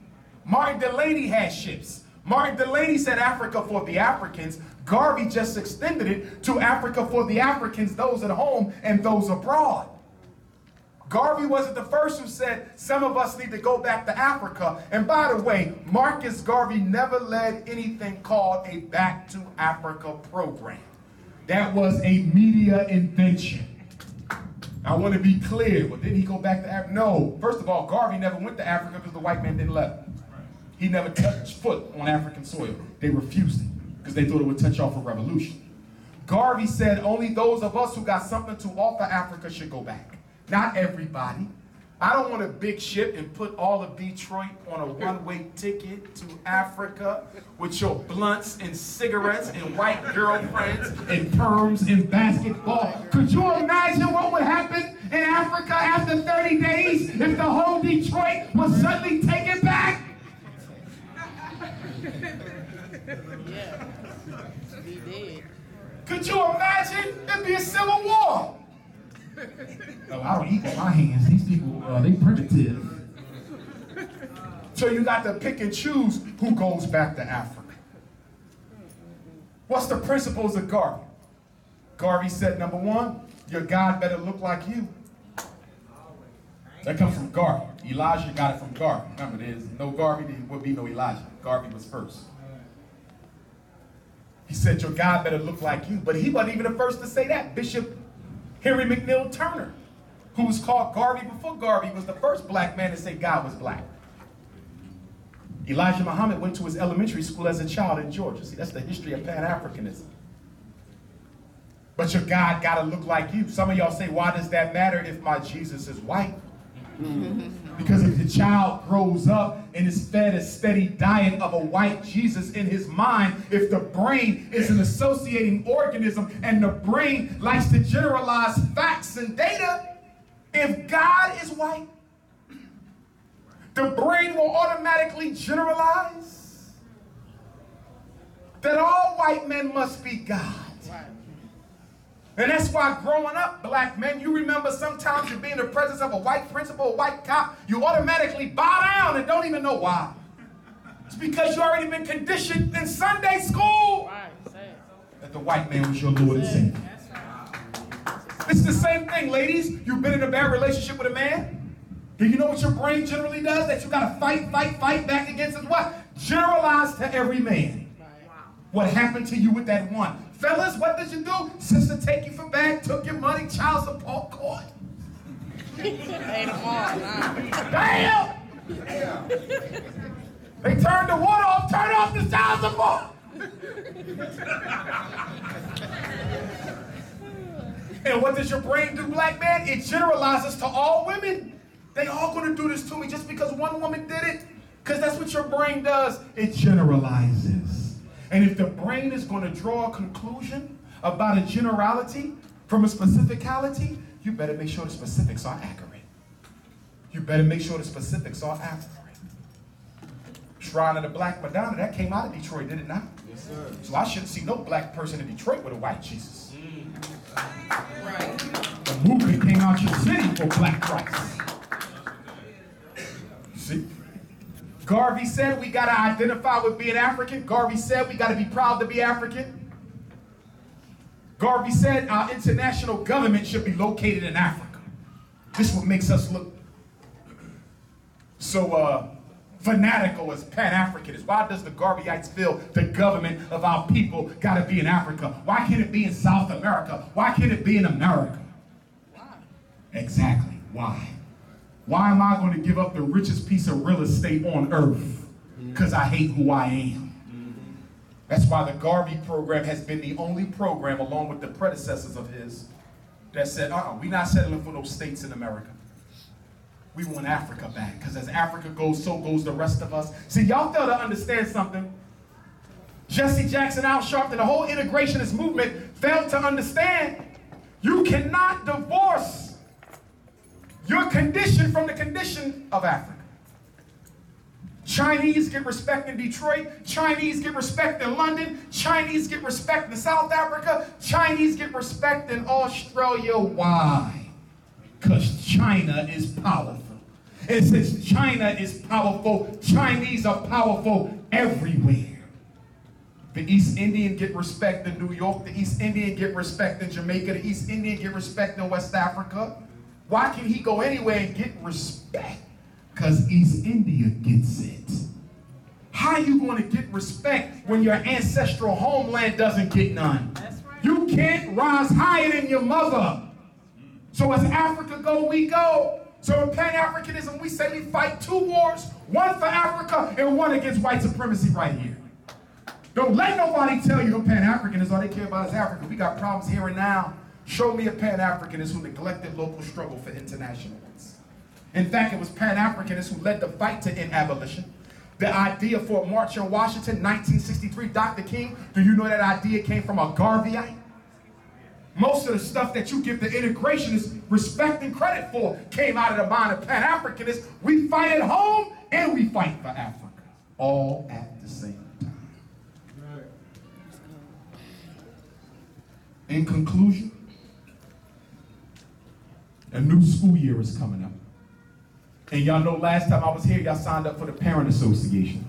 Martin Delaney had ships. Martin Delaney said Africa for the Africans. Garvey just extended it to Africa for the Africans, those at home and those abroad. Garvey wasn't the first who said some of us need to go back to Africa. And by the way, Marcus Garvey never led anything called a Back to Africa program. That was a media invention. I want to be clear. Well, didn't he go back to Africa? No. First of all, Garvey never went to Africa because the white man didn't let him. He never touched foot on African soil. They refused it because they thought it would touch off a revolution. Garvey said only those of us who got something to offer Africa should go back. Not everybody. I don't want a big ship and put all of Detroit on a one-way ticket to Africa with your blunts and cigarettes and white girlfriends and perms and basketball. Could you imagine what would happen in Africa after 30 days if the whole Detroit was suddenly taken back? Yeah. He did. Could you imagine? It'd be a civil war. No, I don't eat with my hands. These people, they primitive. So you got to pick and choose who goes back to Africa. What's the principles of Garvey? Garvey said, number one, your God better look like you. That comes from Garvey. Elijah got it from Garvey. Remember, there's no Garvey, there would be no Elijah. Garvey was first. He said, your God better look like you. But he wasn't even the first to say that. Bishop Henry McNeil Turner, who was called Garvey before Garvey, was the first black man to say God was black. Elijah Muhammad went to his elementary school as a child in Georgia. See, that's the history of Pan-Africanism. But your God gotta look like you. Some of y'all say, why does that matter if my Jesus is white? Because if the child grows up and is fed a steady diet of a white Jesus in his mind, if the brain is an associating organism and the brain likes to generalize facts and data, if God is white, the brain will automatically generalize that all white men must be God. And that's why growing up, black men, you remember sometimes you be in the presence of a white principal, a white cop, you automatically bow down and don't even know why. It's because you already been conditioned in Sunday school that the white man was your Lord and Savior. It's the same thing, ladies. You've been in a bad relationship with a man. Do you know what your brain generally does? That you gotta fight back against is what? Generalize to every man. What happened to you with that one? Fellas, what did you do? Sister take you for bag, took your money, child support court. Paid them all, Damn! They turned the water off, turn off the child support. And what does your brain do, black man? It generalizes to all women. They all gonna do this to me just because one woman did it. Because that's what your brain does. It generalizes. And if the brain is going to draw a conclusion about a generality from a specificality, you better make sure the specifics are accurate. You better make sure the specifics are accurate. Shrine of the Black Madonna, that came out of Detroit, did it not? Yes, sir. So I shouldn't see no black person in Detroit with a white Jesus. Right. The movement came out your city for black rights. See? Garvey said we got to identify with being African. Garvey said we got to be proud to be African. Garvey said our international government should be located in Africa. This is what makes us look so fanatical as Pan-Africanists. Why does the Garveyites feel the government of our people got to be in Africa? Why can't it be in South America? Why can't it be in America? Why? Exactly. Why? Why am I going to give up the richest piece of real estate on earth? Because I hate who I am. That's why the Garvey program has been the only program, along with the predecessors of his, that said, we're not settling for those states in America. We want Africa back, because as Africa goes, so goes the rest of us. See, y'all fail to understand something. Jesse Jackson, Al Sharpton, the whole integrationist movement failed to understand you cannot divorce your condition from the condition of Africa. Chinese get respect in Detroit. Chinese get respect in London. Chinese get respect in South Africa. Chinese get respect in Australia. Why? Because China is powerful. And since China is powerful, Chinese are powerful everywhere. The East Indian get respect in New York. The East Indian get respect in Jamaica. The East Indian get respect in West Africa. Why can he go anywhere and get respect? Because East India gets it. How are you going to get respect when your ancestral homeland doesn't get none? That's right. You can't rise higher than your mother. So as Africa go, we go. So in Pan-Africanism, we say we fight two wars, one for Africa and one against white supremacy right here. Don't let nobody tell you the Pan-Africanists, all they care about is Africa. We got problems here and now. Show me a Pan-Africanist who neglected local struggle for international rights. In fact, it was Pan-Africanists who led the fight to end abolition. The idea for a march on Washington, 1963, Dr. King, do you know that idea came from a Garveyite? Most of the stuff that you give the integrationists respect and credit for came out of the mind of Pan-Africanists. We fight at home and we fight for Africa, all at the same time. In conclusion, a new school year is coming up. And y'all know last time I was here, y'all signed up for the Parent Association.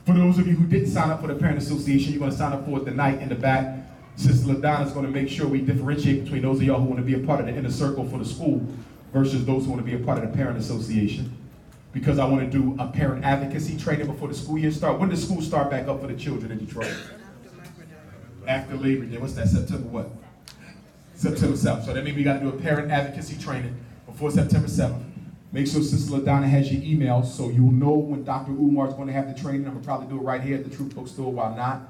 For those of you who didn't sign up for the Parent Association, you're going to sign up for it tonight in the back. Sister LaDonna is going to make sure we differentiate between those of y'all who want to be a part of the inner circle for the school versus those who want to be a part of the Parent Association. Because I want to do a parent advocacy training before the school year starts. When does school start back up for the children in Detroit? After Labor Day. What's that, September what? September 7th. So that means we got to do a parent advocacy training before September 7th. Make sure Sister LaDonna has your email so you'll know when Dr. Umar is going to have the training. I'm going to probably do it right here at the Truth Bookstore, why not?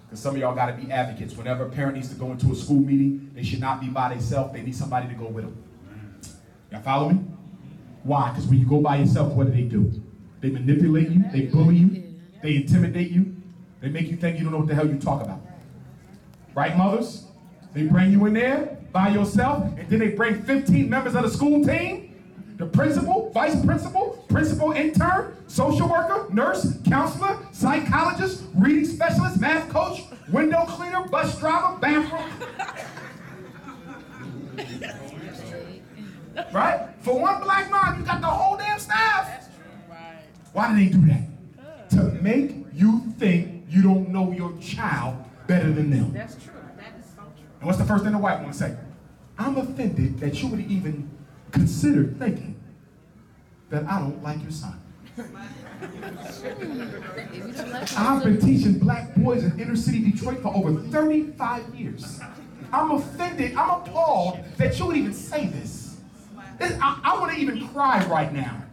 Because some of y'all got to be advocates. Whenever a parent needs to go into a school meeting, they should not be by themselves. They need somebody to go with them. Y'all follow me? Why? Because when you go by yourself, what do? They manipulate you. They bully you. They intimidate you. They make you think you don't know what the hell you talk about. Right, mothers? They bring you in there by yourself, and then they bring 15 members of the school team. The principal, vice principal, principal intern, social worker, nurse, counselor, psychologist, reading specialist, math coach, window cleaner, bus driver, bathroom. Right? For one black mom, you got the whole damn staff. Right. Why do they do that? To make you think you don't know your child better than them. That's true. That is so true. And what's the first thing the white woman say? I'm offended that you would even consider thinking that I don't like your son. I've been teaching black boys in inner city Detroit for over 35 years. I'm offended, I'm appalled that you would even say this. I want to even cry right now.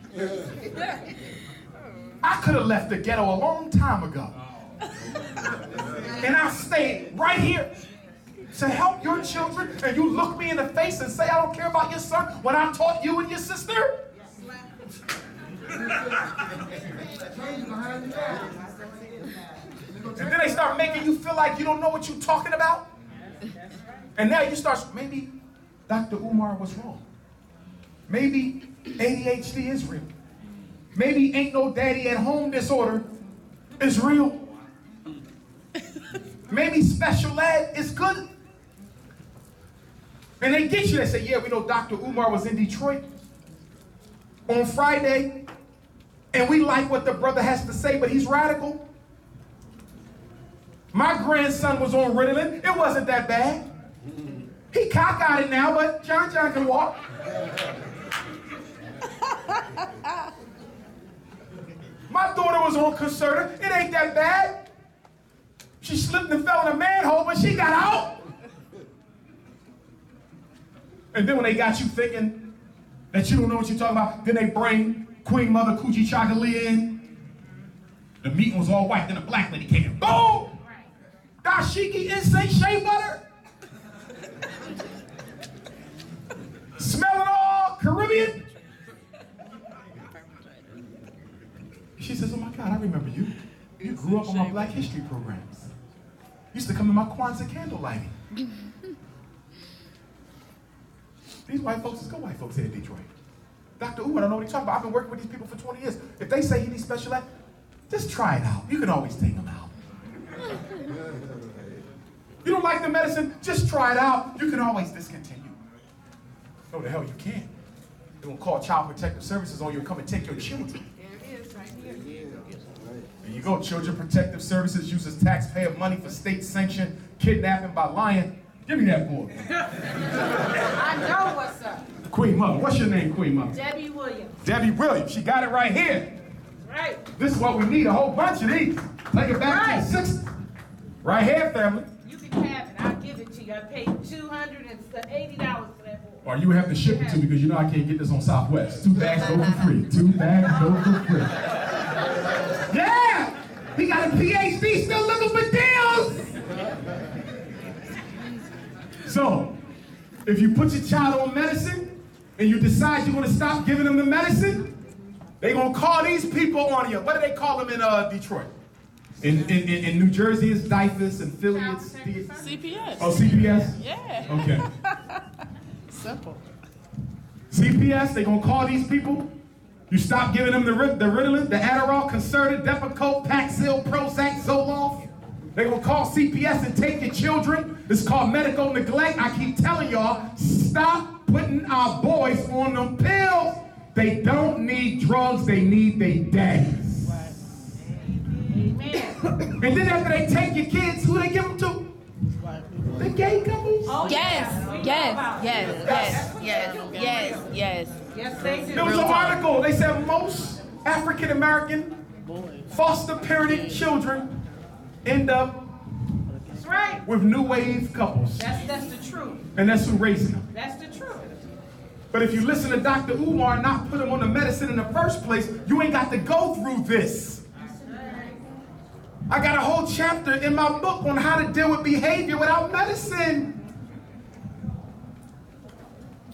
I could have left the ghetto a long time ago. And I stayed right here to help your children, and you look me in the face and say I don't care about your son when I taught you and your sister? And then they start making you feel like you don't know what you're talking about. And now you start, maybe Dr. Umar was wrong. Maybe ADHD is real. Maybe ain't no daddy at home disorder is real. Maybe special ed is good. And they get you, they say, yeah, we know Dr. Umar was in Detroit on Friday, and we like what the brother has to say, but he's radical. My grandson was on Ritalin. It wasn't that bad. He cockeyed now, but John can walk. My daughter was on Concerta. It ain't that bad. She slipped and fell in a manhole, but she got out. And then when they got you thinking that you don't know what you're talking about, then they bring Queen Mother Coochie Chocolate in. The meeting was all white, then a black lady came in. Boom! Dashiki insane shea butter. Smelling all Caribbean. She says, oh my God, I remember you. You grew up on my Black History programs. You used to come to my Kwanzaa candle lighting. These white folks is good white folks here in Detroit. Dr. Umar, I don't know what he's talking about. I've been working with these people for 20 years. If they say he needs special ed, just try it out. You can always take them out. You don't like the medicine, just try it out. You can always discontinue. No, the hell you can't. They're gonna call Child Protective Services on you and come and take your children. There it is, right here. There you go. Children Protective Services uses taxpayer money for state-sanctioned kidnapping by lying. Give me that boy. I know what's up. Queen Mother. What's your name, Queen Mother? Debbie Williams. Debbie Williams. She got it right here. Right. This is what we need, a whole bunch of these. Take it back to the 60s. Right here, family. You can have it. I'll give it to you. I paid $280 for that boy. Or you have to ship it to me because you know I can't get this on Southwest. 2 bags go for free. 2 bags go for free. Yeah! He got a PhD, still looking for deals! So, if you put your child on medicine and you decide you're going to stop giving them the medicine, they're going to call these people on you. What do they call them in Detroit? In New Jersey, it's DIFUS and Philly, it's CPS. Oh, CPS? Yeah. Okay. Simple. CPS, they're going to call these people. You stop giving them the Ritalin, the Adderall, Concerta, Depakote, Paxil, Prozac, Zoloft. They're going to call CPS and take your children. It's called medical neglect. I keep telling y'all, stop putting our boys on them pills. They don't need drugs, they need their daddies. Amen. And then after they take your kids, who they give them to? The gay couples. Oh, Yes, yeah. We know yes, about it. yes, That's what yes, they do. yes, yes. Yes, they do. There was an article, they said most African American foster parented children end up That's right. with new wave couples. That's the truth. And that's who raising them. That's the truth. But if you listen to Dr. Umar and not put him on the medicine in the first place, you ain't got to go through this. I got a whole chapter in my book on how to deal with behavior without medicine.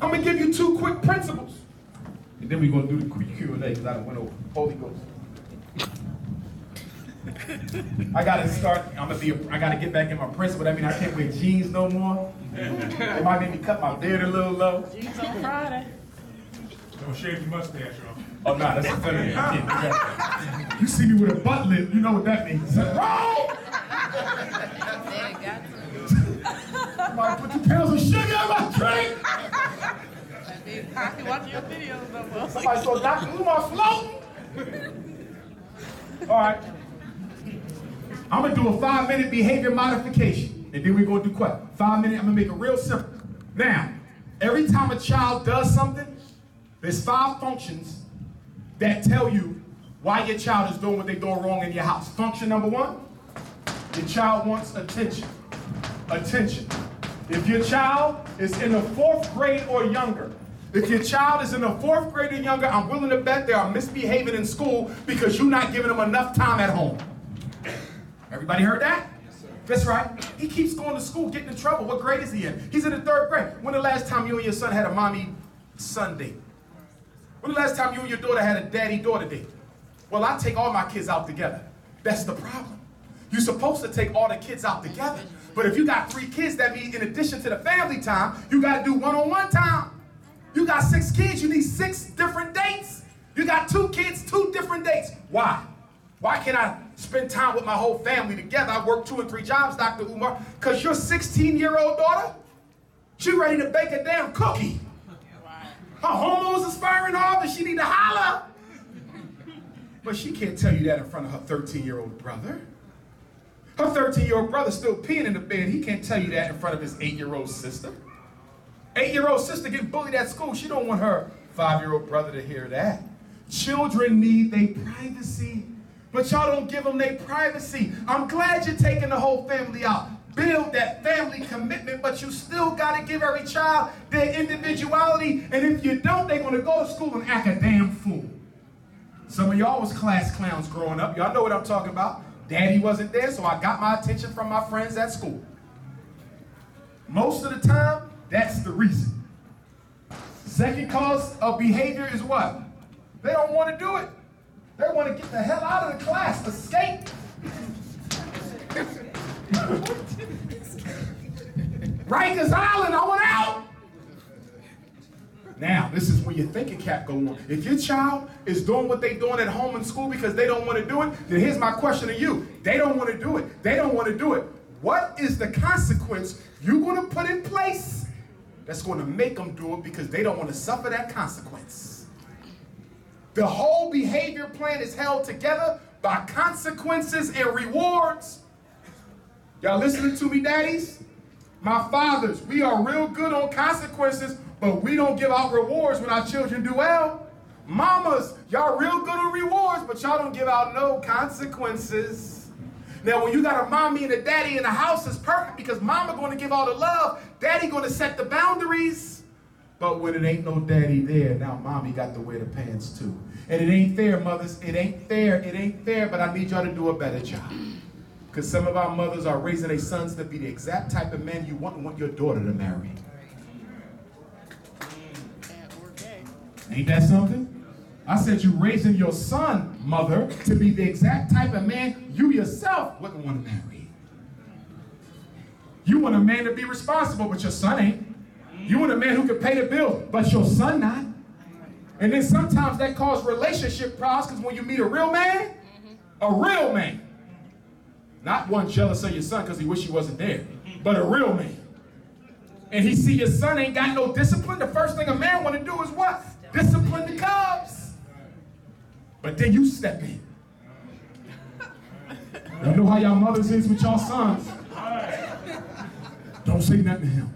I'm gonna give you 2 quick principles. And then we're gonna do the quick Q&A because I done went over Holy Ghost. I gotta get back in my principle. That means I can't wear jeans no more. They might make me cut my beard a little low. Jeans on Friday. Don't shave your mustache off. Oh, no, that's a feminine. I can't do that. You see me with a butt lip, you know what that means. Wrong! Somebody put 2 pounds of sugar in my drink! I can watch your videos no more. Somebody saw Dr. Umar floating! All right. I'm gonna do a 5-minute behavior modification, and then we're gonna do what? 5 minutes, I'm gonna make it real simple. Now, every time a child does something, there's 5 functions that tell you why your child is doing what they're doing wrong in your house. Function number 1, your child wants attention. Attention. If your child is in the 4th grade or younger, if your child is in the 4th grade or younger, I'm willing to bet they are misbehaving in school because you're not giving them enough time at home. Everybody heard that? Yes, sir. That's right. He keeps going to school, getting in trouble. What grade is he in? He's in the 3rd grade. When the last time you and your son had a mommy-son date? When the last time you and your daughter had a daddy-daughter date? Well, I take all my kids out together. That's the problem. You're supposed to take all the kids out together. But if you got 3 kids, that means in addition to the family time, you got to do one-on-one time. You got 6 kids, you need 6 different dates. You got 2 kids, 2 different dates. Why? Why can't I spend time with my whole family together? I work 2 and 3 jobs, Dr. Umar, because your 16-year-old daughter She ready to bake a damn cookie. Her hormones is firing off and she need to holler. But she can't tell you that in front of her 13-year-old brother. Her 13-year-old brother still peeing in the bed. He can't tell you that in front of his 8-year-old sister. 8-year-old sister getting bullied at school. She don't want her 5-year-old brother to hear that. Children need their privacy, but y'all don't give them their privacy. I'm glad you're taking the whole family out. Build that family commitment, but you still got to give every child their individuality. And if you don't, they're going to go to school and act a damn fool. Some of y'all was class clowns growing up. Y'all know what I'm talking about. Daddy wasn't there, so I got my attention from my friends at school. Most of the time, that's the reason. Second cause of behavior is what? They don't want to do it. They want to get the hell out of the class, escape. Rikers Island, I want out. Now, this is when your thinking cap go on. If your child is doing what they're doing at home in school because they don't want to do it, then here's my question to you. They don't want to do it. They don't want to do it. What is the consequence you're going to put in place that's going to make them do it because they don't want to suffer that consequence? The whole behavior plan is held together by consequences and rewards. Y'all listening to me, daddies? My fathers, we are real good on consequences, but we don't give out rewards when our children do well. Mamas, y'all real good on rewards, but y'all don't give out no consequences. Now, when you got a mommy and a daddy in the house, it's perfect because mama going to give all the love, daddy going to set the boundaries. But when it ain't no daddy there, now mommy got to wear the pants too. And it ain't fair, mothers. It ain't fair. It ain't fair, but I need y'all to do a better job. Because some of our mothers are raising their sons to be the exact type of man you want your daughter to marry. Ain't that something? I said you raising your son, mother, to be the exact type of man you yourself wouldn't want to marry. You want a man to be responsible, but your son ain't. You want a man who can pay the bill, but your son not. And then sometimes that causes relationship problems because when you meet a real man, not one jealous of your son because he wish he wasn't there, but a real man. And he see your son ain't got no discipline, the first thing a man want to do is what? Discipline the cubs. But then you step in. You know how y'all mothers is with y'all sons. Don't say nothing to him.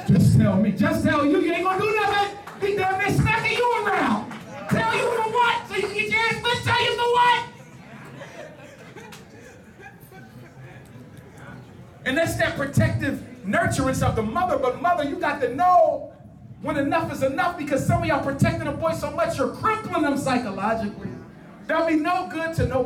Just tell me. Just tell you ain't gonna do nothing. He done been smacking you around. Tell you for what? So you can get your ass but tell you for what? And that's that protective nurturance of the mother. But mother, you got to know when enough is enough because some of y'all protecting a boy so much you're crippling them psychologically. That'll be no good to nobody.